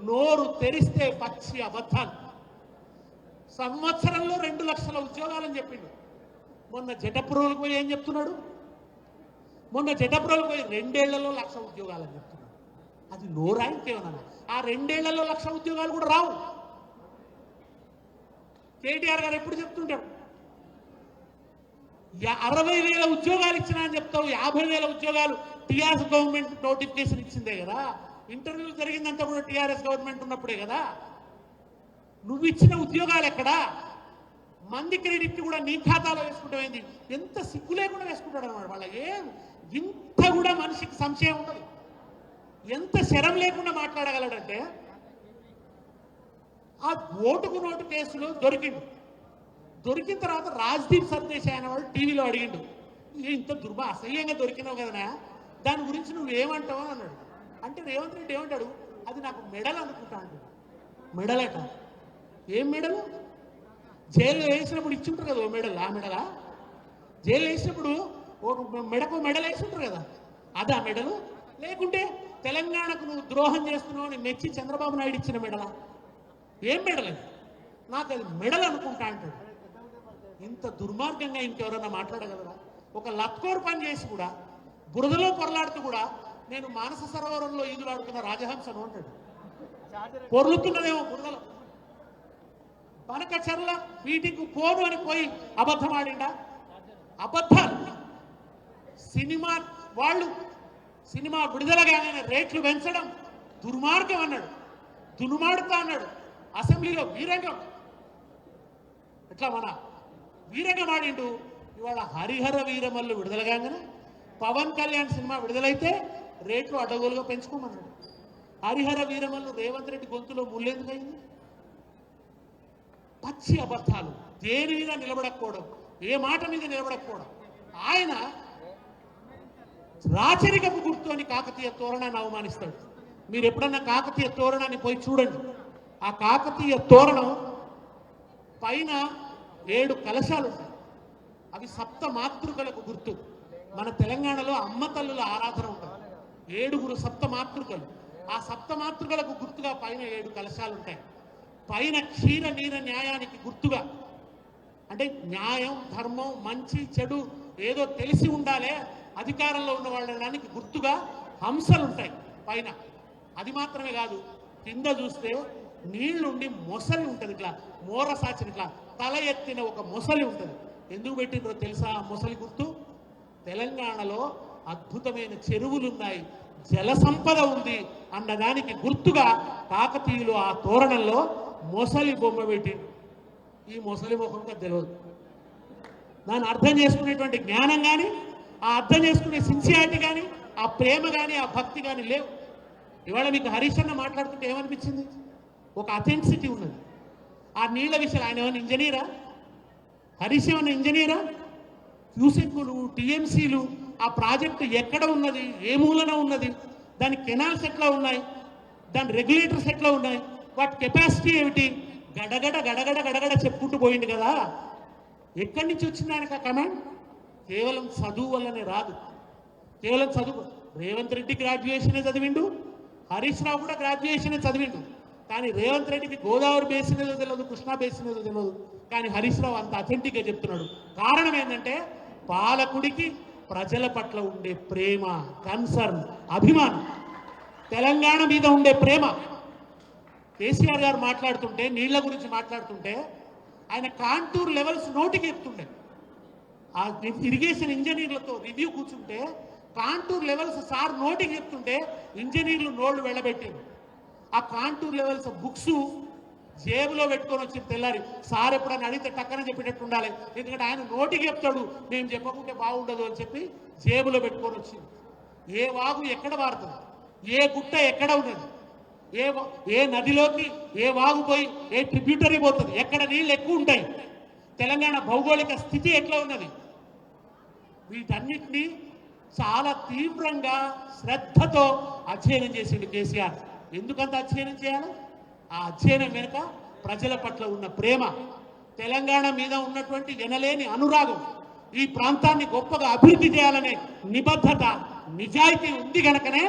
నోరు తెరిస్తే పచ్చి అబద్ధాలు. సంవత్సరంలో 2 లక్షల ఉద్యోగాలని చెప్పిండు. మొన్న జటప్రోలకు పోయి ఏం చెప్తున్నాడు? మొన్న జటప్రోలకు పోయి 2 ఏళ్లలో 1,00,000 ఉద్యోగాలని చెప్తున్నాడు. అది నోరా ఇంకేమన్నా? ఆ 2 ఏళ్లలో 1,00,000 ఉద్యోగాలు కూడా రావు. కేటీఆర్ గారు ఎప్పుడు చెప్తుంటాడు, 60,000 ఉద్యోగాలు ఇచ్చినా అని చెప్తావు, 50,000 ఉద్యోగాలు టీఆర్ఎస్ గవర్నమెంట్ నోటిఫికేషన్ ఇచ్చిందే కదా. ఇంటర్వ్యూ జరిగిందంతా కూడా టీఆర్ఎస్ గవర్నమెంట్ ఉన్నప్పుడే కదా. నువ్వు ఇచ్చిన ఉద్యోగాలు ఎక్కడా? మంది క్రెడిట్ కూడా నీ ఖాతాలో వేసుకుంటామైంది. ఎంత సిగ్గు లేకుండా వేసుకుంటాడు అన్నమాట. వాళ్ళ ఏం ఇంత కూడా మనిషికి సంశయం ఉండదు. ఎంత శరం లేకుండా మాట్లాడగలడంటే, ఆ ఓటుకు నోటు కేసులో దొరికిన తర్వాత రాజ్దీప్ సర్దేశాయ్ అనేవాడు టీవీలో అడిగిండు, ఇంత అసహ్యంగా దొరికినావు కదనా, దాని గురించి నువ్వేమంటావు అని అన్నాడు. అంటే రేవంత్ రెడ్డి ఏమంటాడు, అది నాకు మెడల్ అనుకుంటా అంటాడు. మెడలట? ఏం మెడలు? జైలు వేసినప్పుడు ఇచ్చుంటారు కదా ఓ మెడల్. ఆ మెడలా? జైలు వేసినప్పుడు మెడకు మెడల్ వేసుంటారు కదా, అదా మెడలు? లేకుంటే తెలంగాణకు నువ్వు ద్రోహం చేస్తున్నావు అని మెచ్చి చంద్రబాబు నాయుడు ఇచ్చిన మెడలా? ఏం మెడల్? నాకు అది మెడల్ అనుకుంటా అంటాడు. ఇంత దుర్మార్గంగా ఇంకెవరన్నా మాట్లాడగలరా? ఒక లత్కోర్ పని చేసి కూడా బురదలో పొరలాడుతూ కూడా నేను మానస సరోవరంలో ఈదులాడుతున్న రాజహంసను అంటాడు. పొర్లుతున్నదేమో బురదలో. పనకచర్ల మీటింగ్ పోను అని పోయి అబద్ధం ఆడిండా? అబద్ధాలు. సినిమా వాళ్ళు సినిమా విడుదల కాగానే రేట్లు పెంచడం దుర్మార్గం అన్నాడు, దుర్మార్గం అన్నాడు. అసెంబ్లీలో వీరంగం, ఇట్లా మన వీరంగం ఆడిండు. ఇవాళ హరిహర వీరమల్లు విడుదల కాగానే పవన్ కళ్యాణ్ సినిమా విడుదలైతే రేట్లు అడ్డగోలుగా పెంచుకోమన్నాడు. హరిహర వీరమల్లు రేవంత్ రెడ్డి గొంతులో ముళ్ళెందుకైంది? పచ్చి అబద్ధాలు. దేని మీద నిలబడకపోవడం, ఏ మాట మీద నిలబడకపోవడం. ఆయన రాచరికపు గుర్తు అని కాకతీయ తోరణాన్ని అవమానిస్తాడు. మీరు ఎప్పుడన్నా కాకతీయ తోరణాన్ని పోయి చూడండి. ఆ కాకతీయ తోరణం పైన 7 కలశాలు ఉంటాయి. అవి సప్త మాతృకలకు గుర్తు. మన తెలంగాణలో అమ్మ తల్లుల ఆరాధన ఉంటుంది. 7 సప్త మాతృకలు. ఆ సప్త మాతృకలకు గుర్తుగా పైన 7 కలశాలు ఉంటాయి. పైన క్షీర నీర న్యాయానికి గుర్తుగా, అంటే న్యాయం, ధర్మం, మంచి చెడు ఏదో తెలిసి ఉండాలే అధికారంలో ఉన్న వాళ్ళడానికి గుర్తుగా హంసలు ఉంటాయి పైన. అది మాత్రమే కాదు, కింద చూస్తే నీళ్లుండి మొసలి ఉంటుంది. ఇట్లా మోర సాచిన ఇట్లా తల ఎత్తిన ఒక మొసలి ఉంటుంది. ఎందుకు పెట్టిండ్రో తెలుసా? ఆ మొసలి గుర్తు తెలంగాణలో అద్భుతమైన చెరువులున్నాయి, జల సంపద ఉంది అన్నదానికి గుర్తుగా కాకతీయులు ఆ తోరణంలో మొసలి బొమ్మ పెట్టిండు. ఈ మొసలి ముఖంగా తెలియదు. దాన్ని అర్థం చేసుకునేటువంటి జ్ఞానం కానీ, ఆ అర్థం చేసుకునే సిన్సియారిటీ కానీ, ఆ ప్రేమ కానీ, ఆ భక్తి కానీ లేవు. ఇవాళ మీకు హరీష్ అన్న మాట్లాడుతుంటే ఏమనిపించింది? ఒక అథెంటిసిటీ ఉన్నది. ఆ నీళ్ల విషయం ఆయన ఏమైనా ఇంజనీరా? హరీష్ ఏమైనా ఇంజనీరా? క్యూసెక్కులు, టీఎంసీలు, ఆ ప్రాజెక్టు ఎక్కడ ఉన్నది, ఏ మూలన ఉన్నది, దాని కెనాల్స్ ఎట్లా ఉన్నాయి, దాని రెగ్యులేటర్స్ ఎట్లా ఉన్నాయి, వాటి కెపాసిటీ ఏమిటి, గడగడ గడగడ గడగడ చెప్పుకుంటూ పోయింది కదా. ఎక్కడి నుంచి వచ్చింది ఆయనకు ఆ కమాండ్? కేవలం చదువు వల్లనే రాదు. కేవలం చదువు. రేవంత్ రెడ్డి గ్రాడ్యుయేషనే చదివిండు, హరీష్ రావు కూడా గ్రాడ్యుయేషనే చదివిండు. కానీ రేవంత్ రెడ్డికి గోదావరి బేసిన్ ఏదో తెలియదు, కృష్ణా బేసిన్ ఏదో తెలియదు. కానీ హరీష్ రావు అంత అథెంటిక్గా చెప్తున్నాడు. కారణం ఏంటంటే పాలకుడికి ప్రజల పట్ల ఉండే ప్రేమ, కన్సర్న్, అభిమానం, తెలంగాణ మీద ఉండే ప్రేమ. కేసీఆర్ గారు మాట్లాడుతుంటే, నీళ్ల గురించి మాట్లాడుతుంటే ఆయన కాంటూర్ లెవెల్స్ నోటికి చెప్తుండే. ఆ ఇరిగేషన్ ఇంజనీర్లతో రివ్యూ కూర్చుంటే కాంటూర్ లెవెల్స్ సార్ నోటికి చెప్తుంటే ఇంజనీర్లు నోళ్లు వెళ్ళబెట్టింది. ఆ కాంటూర్ లెవెల్స్ బుక్స్ జేబులో పెట్టుకొని వచ్చి తెల్లారి సార్ ఎప్పుడైనా అడిగితే టక్కన చెప్పేటట్టు ఉండాలి. ఎందుకంటే ఆయన నోటికి చెప్తాడు, మేము చెప్పకుంటే బాగుండదు అని చెప్పి జేబులో పెట్టుకొని వచ్చింది. ఏ వాగు ఎక్కడ వారుతుంది, ఏ గుట్ట ఎక్కడ ఉన్నది, ఏ నదిలోకి ఏ వాగు పోయి ఏ ట్రిబ్యూటరీ పోతుంది, ఎక్కడ నీళ్ళు ఎక్కువ ఉంటాయి, తెలంగాణ భౌగోళిక స్థితి ఎట్లా ఉన్నది, వీటన్నిటినీ చాలా తీవ్రంగా శ్రద్ధతో అధ్యయనం చేసిండు కేసీఆర్. ఎందుకంత అధ్యయనం చేయాలి? ఆ అధ్యయనం వెనుక ప్రజల పట్ల ఉన్న ప్రేమ, తెలంగాణ మీద ఉన్నటువంటి ఎనలేని అనురాగం, ఈ ప్రాంతాన్ని గొప్పగా అభివృద్ధి చేయాలనే నిబద్ధత, నిజాయితీ ఉంది గనకనే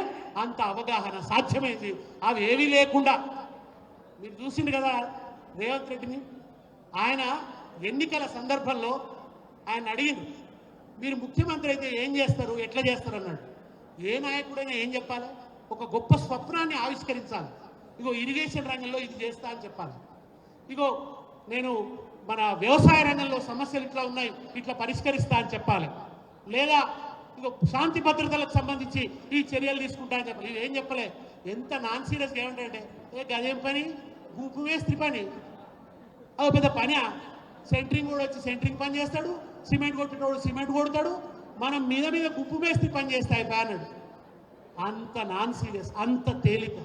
అంత అవగాహన సాధ్యమైంది. అవి ఏవీ లేకుండా మీరు చూసింది కదా రేవంత్ రెడ్డిని. ఆయన ఎన్నికల సందర్భంలో ఆయన అడిగింది, మీరు ముఖ్యమంత్రి అయితే ఏం చేస్తారు, ఎట్లా చేస్తారు అన్నాడు. ఏ నాయకుడైనా ఏం చెప్పాలి? ఒక గొప్ప స్వప్నాన్ని ఆవిష్కరించాలి. ఇగో ఇరిగేషన్ రంగంలో ఇది చేస్తా అని చెప్పాలి. ఇగో నేను మన వ్యవసాయ రంగంలో సమస్యలు ఇట్లా ఉన్నాయి, ఇట్లా పరిష్కరిస్తా అని చెప్పాలి. లేదా ఇగో శాంతి భద్రతలకు సంబంధించి ఈ చర్యలు తీసుకుంటా అని చెప్పాలి. ఇవి ఏం చెప్పలే. ఎంత నాన్ సీరియస్గా ఏమంటారంటే, గదేం పని, గుంపు వేస్త్రి పని, అదో పెద్ద పని. సెంట్రింగ్ కూడా వచ్చి సెంట్రింగ్ పని చేస్తాడు, సిమెంట్ కొట్టినోడు సిమెంట్ కొడతాడు, మనం మీద మీద గుంపు వేస్త్రి పని చేస్తాయి అన్నాడు. అంత నాన్ సీరియస్, అంత తేలిక,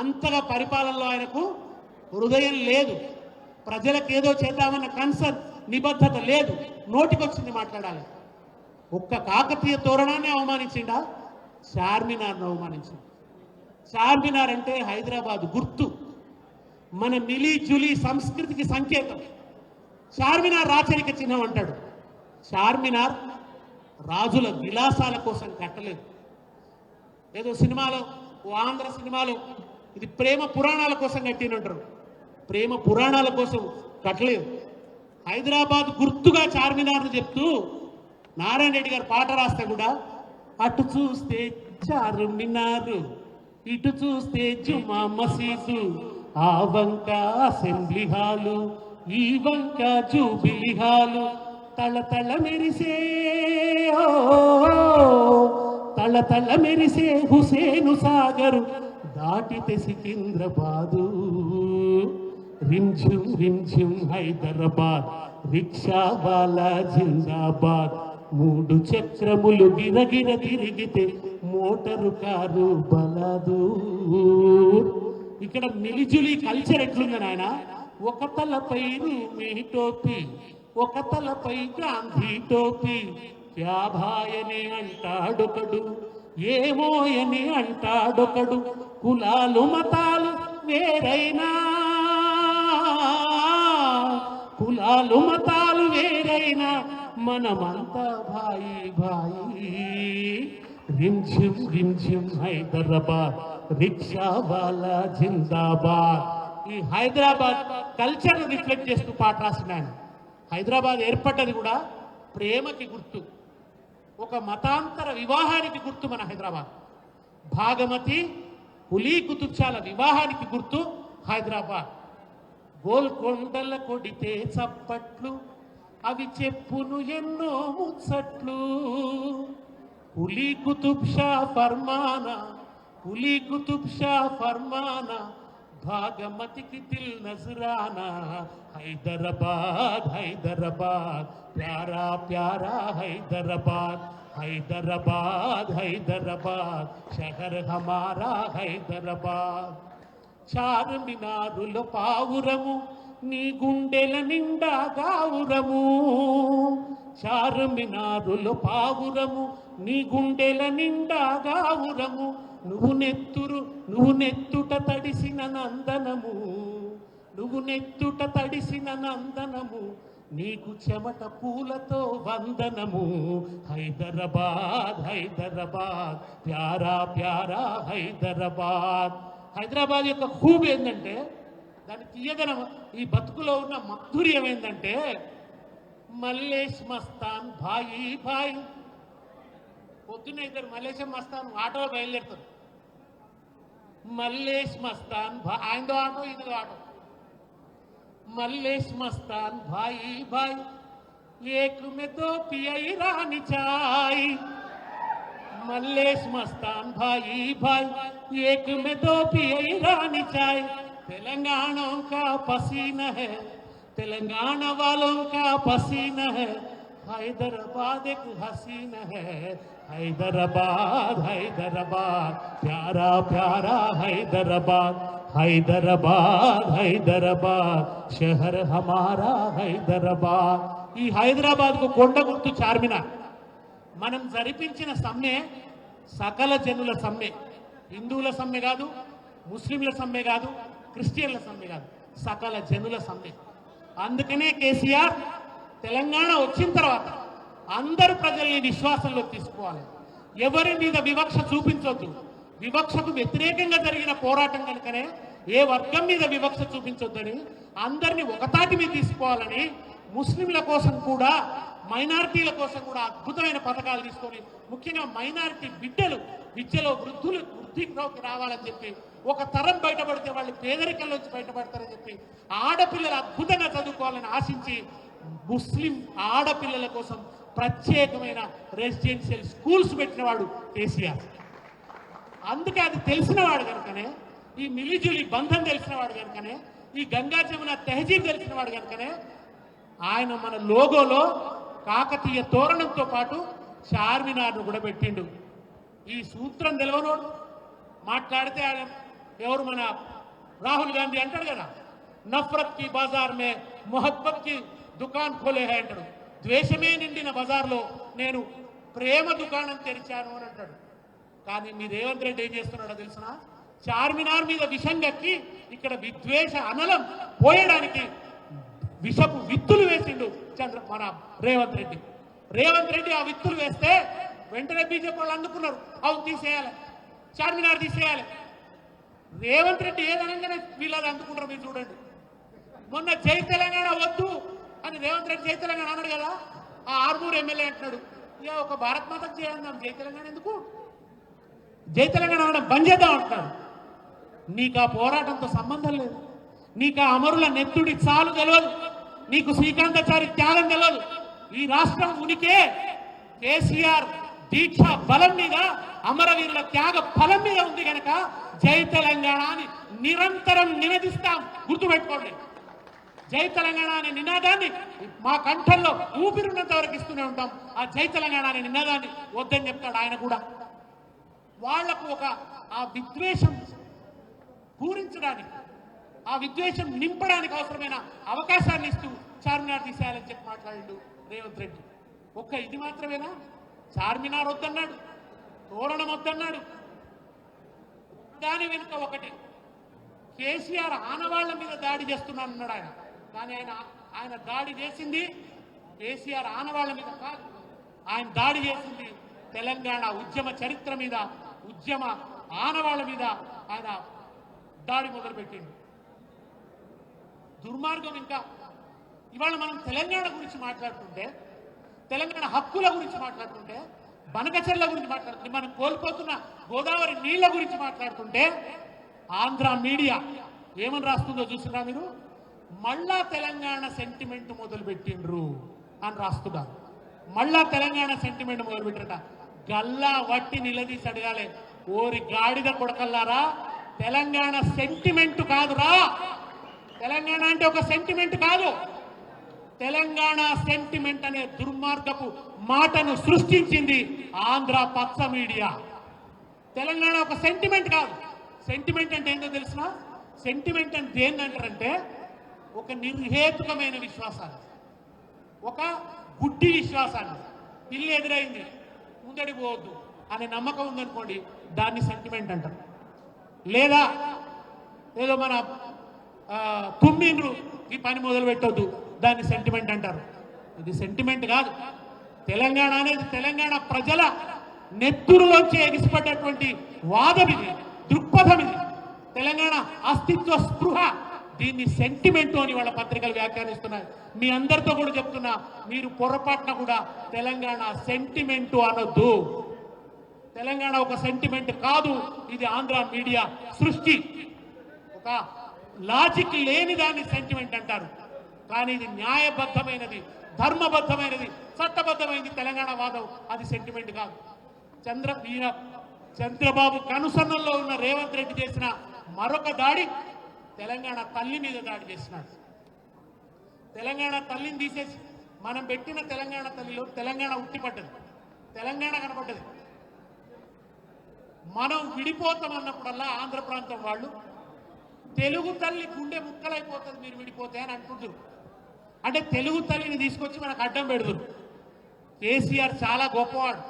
అంతగా పరిపాలనలో ఆయనకు హృదయం లేదు. ప్రజలకు ఏదో చేద్దామన్న కన్సర్న్, నిబద్ధత లేదు. నోటికొచ్చింది మాట్లాడాలి. ఒక్క కాకతీయ తోరణాన్ని అవమానించిండా? చార్మినార్ను అవమానించింది. చార్మినార్ అంటే హైదరాబాద్ గుర్తు, మన మిలీ జులీ సంస్కృతికి సంకేతం. చార్మినార్ రాచరిక చిహ్నం అంటాడు. చార్మినార్ రాజుల విలాసాల కోసం కట్టలేదు. ఏదో సినిమాలో, ఓ ఆంధ్ర సినిమాలో ఇది ప్రేమ పురాణాల కోసం కట్టినంటారు. ప్రేమ పురాణాల కోసం కట్టలేదు. హైదరాబాద్ గుర్తుగా చార్మినార్ను చెప్తూ నారాయణ రెడ్డి గారు పాట రాస్తే కూడా అటు చూస్తే చార్మినారు, ఇటు చూస్తే జుమా మసీదు, ఆ వంక అసెంబ్లీ హాలు, ఈ వంక జూబిలీ హాలు, తళతళ మెరిసే ఓ, తళతళ మెరిసే హుసేను సాగరు, దాటితే సికింద్రాబాదు. రింఝుం రింఝుం హైదరాబాద్, రిక్షా వాలా జిందాబాద్, మూడు చక్రములు గిరగిర తిరిగితే మోటారు కారు బలాదూర్. ఇక్కడ మిలిజులి కల్చర్ ఎట్లుంది నాయన? ఒక తలపై రూమీ టోపీ, ఒక తలపై గాంధీ టోపీ, క్యా భాయని అంటాడొకడు, ఏమోయని అంటాడొకడు. కులాలు మతాలు వేరైనా, కులాలు మతాలు వేరైనా, మనమంతా భాయి భాయి. రింఝిం రింఝిం హైదరాబాద్, రిక్షా వాలా జిందాబాద్. ఈ హైదరాబాద్ కల్చర్ రిఫ్లెక్ట్ చేస్తూ పాట రాసినాను. హైదరాబాద్ ఏర్పడ్డది కూడా ప్రేమకి గుర్తు, ఒక మతాంతర వివాహానికి గుర్తు మన హైదరాబాద్. భాగమతి పులి కుతుబ్షాల వివాహానికి గుర్తు హైదరాబాద్. గోల్కొండల కొడితే చప్పట్లు, అవి చెప్పును ఎన్నో ముచ్చట్లు. పులి కుతుబ్షా ఫర్మానా, పులి కుతుబ్షా ఫర్మానా, భాగమతికి దిల్ నజరానా. హైదరాబాద్ హైదరాబాద్ ప్యారా ప్యారా హైదరాబాద్, హైదరాబాద్ హైదరాబాద్ షహర్ హమారా హైదరాబాద్. చార్మినారులో పావురము, నీ గుండెల నిండా గావురము. చార్మినారులో పావురము, నీ గుండెల నిండా గావురము. నువ్వు నెత్తుట తడిసిన నందనము, నువ్వు నెత్తుట తడిసిన నందనము, నీకు చెమట పూలతో వందనము. హైదరాబాద్ హైదరాబాద్ ప్యారా ప్యారా హైదరాబాద్. హైదరాబాద్ యొక్క ఖూబ్ ఏంటంటే, దాని తీయదనం, ఈ బతుకులో ఉన్న మాధుర్యం ఏంటంటే, మల్లేష్ మస్తాన్ భాయి భాయి. పొద్దున్న ఇద్దరు మల్లేశం మస్తాన్ ఆటోలో బయలుదేరుతారు. మల్లేష్ మస్తాన్ ఆయనదో ఆటో ఇదిదో ఆటో. మల్లేష్ మస్తాన్ భాయి భాయి, ఏక్ మే దో పియై రాని చాయ్. మల్లేష్ మస్తాన్ భాయి భాई, एक में दो पियई रानी चाय. तेलंगाना का पसीना है, तेलंगाना वालों का पसीना है. हैदराबाद एक हसीना है, हैदराबाद हैदराबाद प्यारा प्यारा हैदराबाद. हैदराबाद हैदराबाद शहर हमारा हैदराबाद. ఈ హైదరాబాద్ కు కొండ గుర్తు చార్మినార్. మనం జరిపించిన సమ్మె సకల జనుల సమ్మె. హిందువుల సమ్మె కాదు, ముస్లింల సమ్మె కాదు, క్రిస్టియన్ల సమ్మె కాదు, సకల జనుల సమ్మె. అందుకనే కేసీఆర్ తెలంగాణ వచ్చిన తర్వాత అందరు ప్రజల్ని విశ్వాసంలో తీసుకోవాలి. ఎవరి మీద వివక్ష చూపించొద్దు. వివక్షకు వ్యతిరేకంగా జరిగిన పోరాటం కనుకనే ఏ వర్గం మీద వివక్ష చూపించొద్దని, అందరినీ ఒకతాటి మీద తీసుకోవాలని, ముస్లింల కోసం కూడా మైనారిటీల కోసం కూడా అద్భుతమైన పథకాలు తీసుకొని, ముఖ్యంగా మైనారిటీ బిడ్డలు విద్యలో వృద్ధిలోకి రావాలని చెప్పి, ఒక తరం బయటపడితే వాళ్ళు పేదరికంలోంచి బయటపడతారని చెప్పి, ఆడపిల్లలు అద్భుతంగా చదువుకోవాలని ఆశించి ముస్లిం ఆడపిల్లల కోసం ప్రత్యేకమైన రెసిడెన్షియల్ స్కూల్స్ పెట్టినవాడు కేసీఆర్. అందుకే అది తెలిసినవాడు కనుకనే, ఈ మిలిజులి బంధం తెలిసినవాడు కనుకనే, ఈ గంగా జమున తెహజీబ్ తెలిసినవాడు కనుకనే ఆయన మన లోగోలో కాకతీయ తోరణంతో పాటు చార్మినార్ను కూడా పెట్టిండు. ఈ సూత్రం తెలియనోడు మాట్లాడితే ఆయన ఎవరు, మన రాహుల్ గాంధీ అంటాడు కదా, నఫరత్ కి బజార్ మే మొహబ్బత్ కి దుకాన్ ఖోలే హై అంటాడు. ద్వేషమే నిండిన బజార్లో నేను ప్రేమ దుకాణం తెరిచాను అని అంటాడు. కానీ మీ రేవంత్ రెడ్డి ఏం చేస్తున్నాడో తెలుసునా? చార్మినార్ మీద విషం గక్కి ఇక్కడ విద్వేష అనలం పోయడానికి విషపు విత్తులు వేసిండు మన రేవంత్ రెడ్డి. రేవంత్ రెడ్డి ఆ విత్తులు వేస్తే వెంటనే బీజేపీ వాళ్ళు అందుకున్నారు, అవును తీసేయాలి, చార్మినార్ తీసేయాలి. రేవంత్ రెడ్డి ఏదనగానే వీళ్ళది అందుకుంటారు. మీరు చూడండి, మొన్న జై తెలంగాణ వద్దు అని రేవంత్ రెడ్డి జై తెలంగాణ అన్నాడు కదా, ఆ ఆర్మూరు ఎమ్మెల్యే అంటున్నాడు ఇక ఒక భారత్ మాతకు చేయందాం, జై తెలంగాణ ఎందుకు, జై తెలంగాణ అనడం బంద్ చేద్దాం అంటున్నాడు. నీకు ఆ పోరాటంతో సంబంధం లేదు, నీకు ఆ అమరుల నెత్తుడి చాలు తెలియదు, నీకు శ్రీకాంతాచారి త్యాగం తెలియదు. ఈ రాష్ట్రం ఉనికే కేసీఆర్ దీక్ష బలం మీద, అమరవీరుల త్యాగ ఫలం మీద ఉంది కనుక జై తెలంగాణ అని నిరంతరం నినదిస్తాం. గుర్తుపెట్టుకోండి, జై తెలంగాణ అనే నినాదాన్ని మా కంఠంలో ఊపిరినంత వరకు ఇస్తూనే ఉంటాం. ఆ జై తెలంగాణ అనే నినాదాన్ని వద్దని చెప్తాడు ఆయన కూడా. వాళ్లకు ఒక ఆ విద్వేషం పూరించడానికి, ఆ విద్వేషం నింపడానికి అవసరమైన అవకాశాన్ని ఇస్తూ చార్మినార్ తీసేయాలని చెప్పి మాట్లాడిండు రేవంత్ రెడ్డి. ఒక్క ఇది మాత్రమేనా? చార్మినార్ వద్దన్నాడు, తోరణం వద్దన్నాడు. దాని వెనుక ఒకటి, కేసీఆర్ ఆనవాళ్ల మీద దాడి చేస్తున్నానన్నాడు ఆయన. కానీ ఆయన దాడి చేసింది కేసీఆర్ ఆనవాళ్ల మీద కాదు, ఆయన దాడి చేసింది తెలంగాణ ఉద్యమ చరిత్ర మీద, ఉద్యమ ఆనవాళ్ల మీద ఆయన దాడి మొదలుపెట్టింది. దుర్మార్గం. ఇంకా ఇవాళ మనం తెలంగాణ గురించి మాట్లాడుతుంటే, తెలంగాణ హక్కుల గురించి మాట్లాడుతుంటే, బనకచెర్ల గురించి మాట్లాడుతుంటే, మనం కోల్పోతున్న గోదావరి నీళ్ల గురించి మాట్లాడుతుంటే, ఆంధ్ర మీడియా ఏమని రాస్తుందో చూసినా మీరు? మళ్ళా తెలంగాణ సెంటిమెంట్ మొదలు పెట్టిండ్రు అని రాస్తున్నారు. మళ్ళా తెలంగాణ సెంటిమెంట్ మొదలు పెట్టరట. గల్లా వట్టి నిలదీసి అడగాలి, ఓరి గాడిద కొడకల్లారా, తెలంగాణ సెంటిమెంట్ కాదురా. తెలంగాణ అంటే ఒక సెంటిమెంట్ కాదు. తెలంగాణ సెంటిమెంట్ అనే దుర్మార్గపు మాటను సృష్టించింది ఆంధ్ర పచ్చ మీడియా. తెలంగాణ ఒక సెంటిమెంట్ కాదు. సెంటిమెంట్ అంటే ఏంటో తెలిసిన? సెంటిమెంట్ అంటే ఏంటంటారంటే ఒక నిర్హేతుకమైన విశ్వాసాన్ని, ఒక గుడ్డి విశ్వాసాన్ని. పిల్లి ఎదురైంది ముందడి పోవద్దు అనే నమ్మకం ఉందనుకోండి, దాన్ని సెంటిమెంట్ అంటారు. లేదా ఏదో మన తుమ్మిండ్రు ఈ పని మొదలు పెట్టొద్దు, దాన్ని సెంటిమెంట్ అంటారు. ఇది సెంటిమెంట్ కాదు. తెలంగాణ అనేది తెలంగాణ ప్రజల నెత్తురులోంచి ఎగిసిపడ్డటువంటి వాదం ఇది, దృక్పథం ఇది. తెలంగాణ అస్తిత్వ స్పృహ, దీన్ని సెంటిమెంట్ అని వాళ్ళ పత్రికలు వ్యాఖ్యానిస్తున్నాయి. మీ అందరితో కూడా చెప్తున్నా, మీరు పొరపాటున కూడా తెలంగాణ సెంటిమెంటు అనొద్దు. తెలంగాణ ఒక సెంటిమెంట్ కాదు, ఇది ఆంధ్ర మీడియా సృష్టి. ఒక లాజిక్ లేని దాన్ని సెంటిమెంట్ అంటారు, కానీ ఇది న్యాయబద్ధమైనది, ధర్మబద్ధమైనది, చట్టబద్ధమైనది తెలంగాణ వాదం. అది సెంటిమెంట్ కాదు. చంద్రబాబు కనుసన్నల్లో ఉన్న రేవంత్ రెడ్డి చేసిన మరొక దాడి తెలంగాణ తల్లి మీద దాడి చేసినాడు. తెలంగాణ తల్లిని తీసేసి మనం పెట్టిన తెలంగాణ తల్లిలో తెలంగాణ ఉట్టిపడ్డది, తెలంగాణ కనపడ్డది. మనం విడిపోతామన్నప్పుడల్లా ఆంధ్ర ప్రాంతం వాళ్ళు తెలుగు తల్లి గుండె ముక్కలైపోతుంది మీరు విడిపోతే అని అనుకుంటారు. అంటే తెలుగు తల్లిని తీసుకొచ్చి మనకు అడ్డం పెడుతురు. కేసీఆర్ చాలా గొప్పవాడు,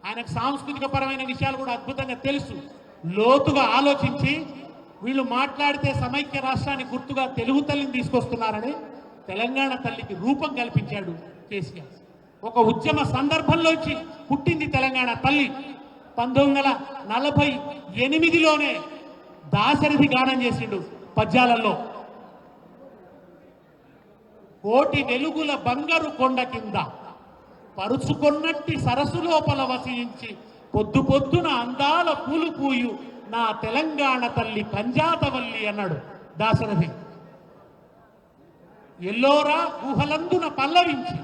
ఆయనకు సాంస్కృతిక పరమైన విషయాలు కూడా అద్భుతంగా తెలుసు. లోతుగా ఆలోచించి వీళ్ళు మాట్లాడితే సమైక్య రాష్ట్రాన్ని గుర్తుగా తెలుగు తల్లిని తీసుకొస్తున్నారని తెలంగాణ తల్లికి రూపం కల్పించాడు కేసీఆర్. ఒక ఉద్యమ సందర్భంలోంచి పుట్టింది తెలంగాణ తల్లి. 1948లోనే దాశరథి గానం చేసిండు పద్యాలలో. కోటి వెలుగుల బంగారు కొండ కింద పరుచుకొన్నట్టి సరస్సు లోపల వసించి పొద్దు పొద్దున అందాల పూలు పూయు నా తెలంగాణ తల్లి కంజాతవల్లి అన్నాడు దాశరథి. ఎల్లోరా గుహలందున పల్లవించి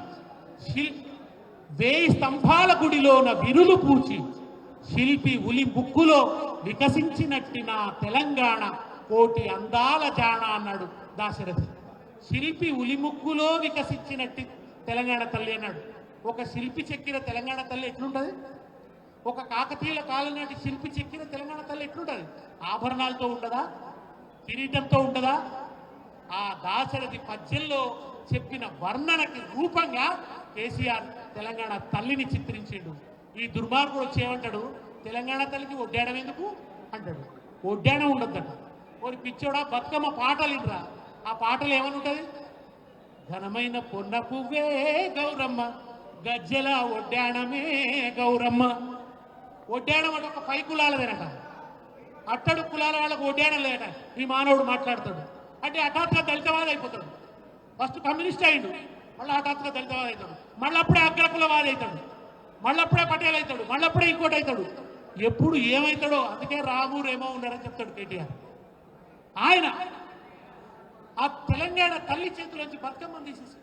1000 స్తంభాల గుడిలోన విరులు పూచి శిల్పి ఉలి ముక్కులో వికసించినట్టి నా తెలంగాణ కోటి అందాల జాణ అన్నాడు దాశరథి. శిల్పి ఉలి ముక్కులో వికసించినట్టి తెలంగాణ తల్లి అన్నాడు. ఒక శిల్పి చెక్కిన తెలంగాణ తల్లి ఎట్లుంటది? ఒక కాకతీయుల కాలం నాటి శిల్పి చెక్కిన తెలంగాణ తల్లి ఎట్లుంటది? ఆభరణాలతో ఉండదా? కిరీటంతో ఉండదా? ఆ దాశరథి పద్యంలో చెప్పిన వర్ణనకి రూపంగా కేసీఆర్ తెలంగాణ తల్లిని చిత్రించిండు. ఈ దుర్మార్గుడు వచ్చేమంటాడు, తెలంగాణ తల్లికి ఒడ్డాడం ఎందుకు అంటాడు. ఒడ్డాడం ఉండొద్దట. ఓరి పిచ్చోడా, బతుకమ్మ పాటలు ఇన్రా, ఆ పాటలు ఏమని ఉంటుంది? ఘనమైన పొన్న పువ్వే గౌరమ్మ, గజ్జల ఒడ్డాణమే గౌరమ్మ. ఒడ్డాణం అంటే ఒక 5 కులాలదేనట, అట్టడు కులాల వాళ్ళకు ఒడ్డాణం లేదట. ఈ మానవుడు మాట్లాడతాడు అంటే హఠాత్తుగా దళితవాది అయిపోతాడు. ఫస్ట్ కమ్యూనిస్ట్ అయిండు, మళ్ళీ హఠాత్తుగా దళితవాది అవుతాడు, మళ్ళీ అప్పుడే అగ్రకులవాది అవుతాడు, మళ్ళప్పుడే పటేల్ అవుతాడు, మళ్ళప్పుడే ఇంకోటి అవుతాడు. ఎప్పుడు ఏమవుతాడో, అందుకే రాము రేమో ఉన్నారని చెప్తాడు కేటీఆర్. ఆయన ఆ తెలంగాణ తల్లి చేతిలోంచి బతుకమ్మను తీసేసి,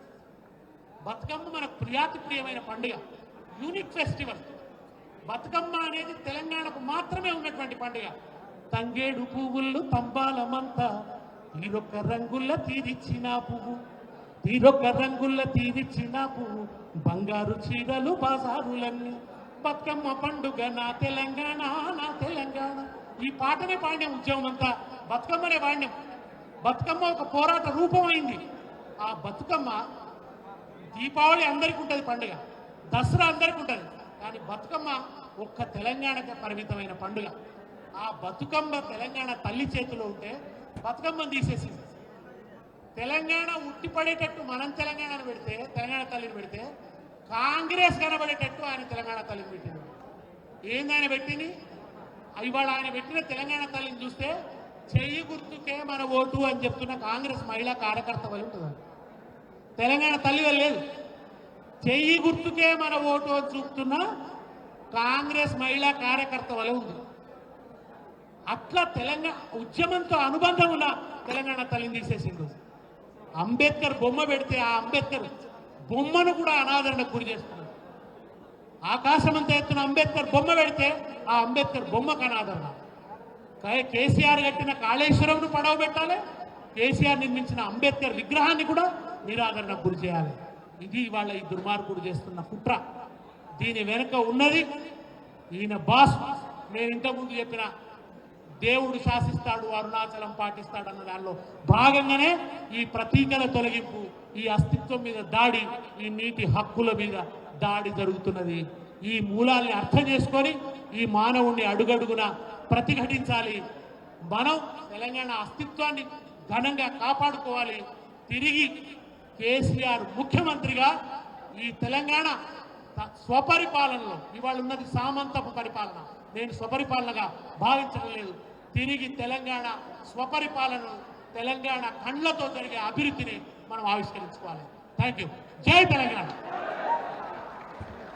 బతుకమ్మ మనకు ప్రియాతిప్రియమైన పండుగ, యూనిక్ ఫెస్టివల్. బతుకమ్మ అనేది తెలంగాణకు మాత్రమే ఉన్నటువంటి పండుగ. తంగేడు పువ్వులు తంబాలమంతా తీరొక్క రంగుల్ల తీరిచ్చిన పువ్వు, తీరొక్క రంగుల్ల తీరిచ్చిన పువ్వు, బంగారు చీరలు బాజారులన్నీ, బతుకమ్మ పండుగ నా తెలంగాణ నా తెలంగాణ. ఈ పాటనే పాడినాం ఉద్యమం అంతా, బతుకమ్మనే పాడినాం. బతుకమ్మ ఒక పోరాట రూపమైంది. ఆ బతుకమ్మ దీపావళి అందరికీ ఉంటుంది పండుగ, దసరా అందరికీ ఉంటుంది, కానీ బతుకమ్మ ఒక్క తెలంగాణకే పరిమితమైన పండుగ. ఆ బతుకమ్మ తెలంగాణ తల్లి చేతిలో ఉంటే బతుకమ్మను తీసేసింది. తెలంగాణ ఉట్టిపడేటట్టు మనం తెలంగాణను పెడితే, తెలంగాణ తల్లిని పెడితే, కాంగ్రెస్ కనబడేటట్టు ఆయన తెలంగాణ తల్లిని పెట్టింది. ఏంది ఆయన పెట్టింది? ఇవాళ ఆయన పెట్టిన తెలంగాణ తల్లిని చూస్తే చెయ్యి గుర్తుకే మన ఓటు అని చెప్తున్న కాంగ్రెస్ మహిళా కార్యకర్త వల్ల ఉంటుంది. తెలంగాణ తల్లి వల్ల లేదు, చెయ్యి గుర్తుకే మన ఓటు అని చూపుతున్న కాంగ్రెస్ మహిళా కార్యకర్త వల్ల ఉంది. అట్లా తెలంగాణ ఉద్యమంతో అనుబంధం ఉన్న తెలంగాణ తల్లిని తీసేసిండు. అంబేద్కర్ బొమ్మ పెడితే ఆ అంబేద్కర్ బొమ్మను కూడా అనాదరణకు గురి చేస్తున్నాడు. ఆకాశమంతా ఎత్తున అంబేద్కర్ బొమ్మ పెడితే ఆ అంబేద్కర్ బొమ్మకు అనాదరణ. కేసీఆర్ కట్టిన కాళేశ్వరంను పడవ పెట్టాలి, కేసీఆర్ నిర్మించిన అంబేద్కర్ విగ్రహాన్ని కూడా నిరాదరణకు గురి చేయాలి. ఇది ఇవాళ ఈ దుర్మార్గుడు చేస్తున్న కుట్ర. దీని వెనుక ఉన్నది ఈయన బాస్. నేను ఇంతకుముందు చెప్పిన దేవుడు శాసిస్తాడు, అరుణాచలం పాటిస్తాడు అన్న దానిలో భాగంగానే ఈ ప్రతీకల తొలగింపు, ఈ అస్తిత్వం మీద దాడి, ఈ నీటి హక్కుల మీద దాడి జరుగుతున్నది. ఈ మూలాల్ని అర్థం చేసుకొని ఈ మానవుణ్ణి అడుగడుగున ప్రతిఘటించాలి. మనం తెలంగాణ అస్తిత్వాన్ని ఘనంగా కాపాడుకోవాలి. తిరిగి కేసీఆర్ ముఖ్యమంత్రిగా ఈ తెలంగాణ స్వపరిపాలనలో, ఇవాళ ఉన్నది సామంతపు పరిపాలన, నేను స్వపరిపాలనగా భావించడం లేదు. తిరిగి తెలంగాణ స్వపరిపాలన, తెలంగాణ కళ్ళతో జరిగే అభివృద్ధిని మనం ఆవిష్కరించుకోవాలి. Thank you. జై తెలంగాణ.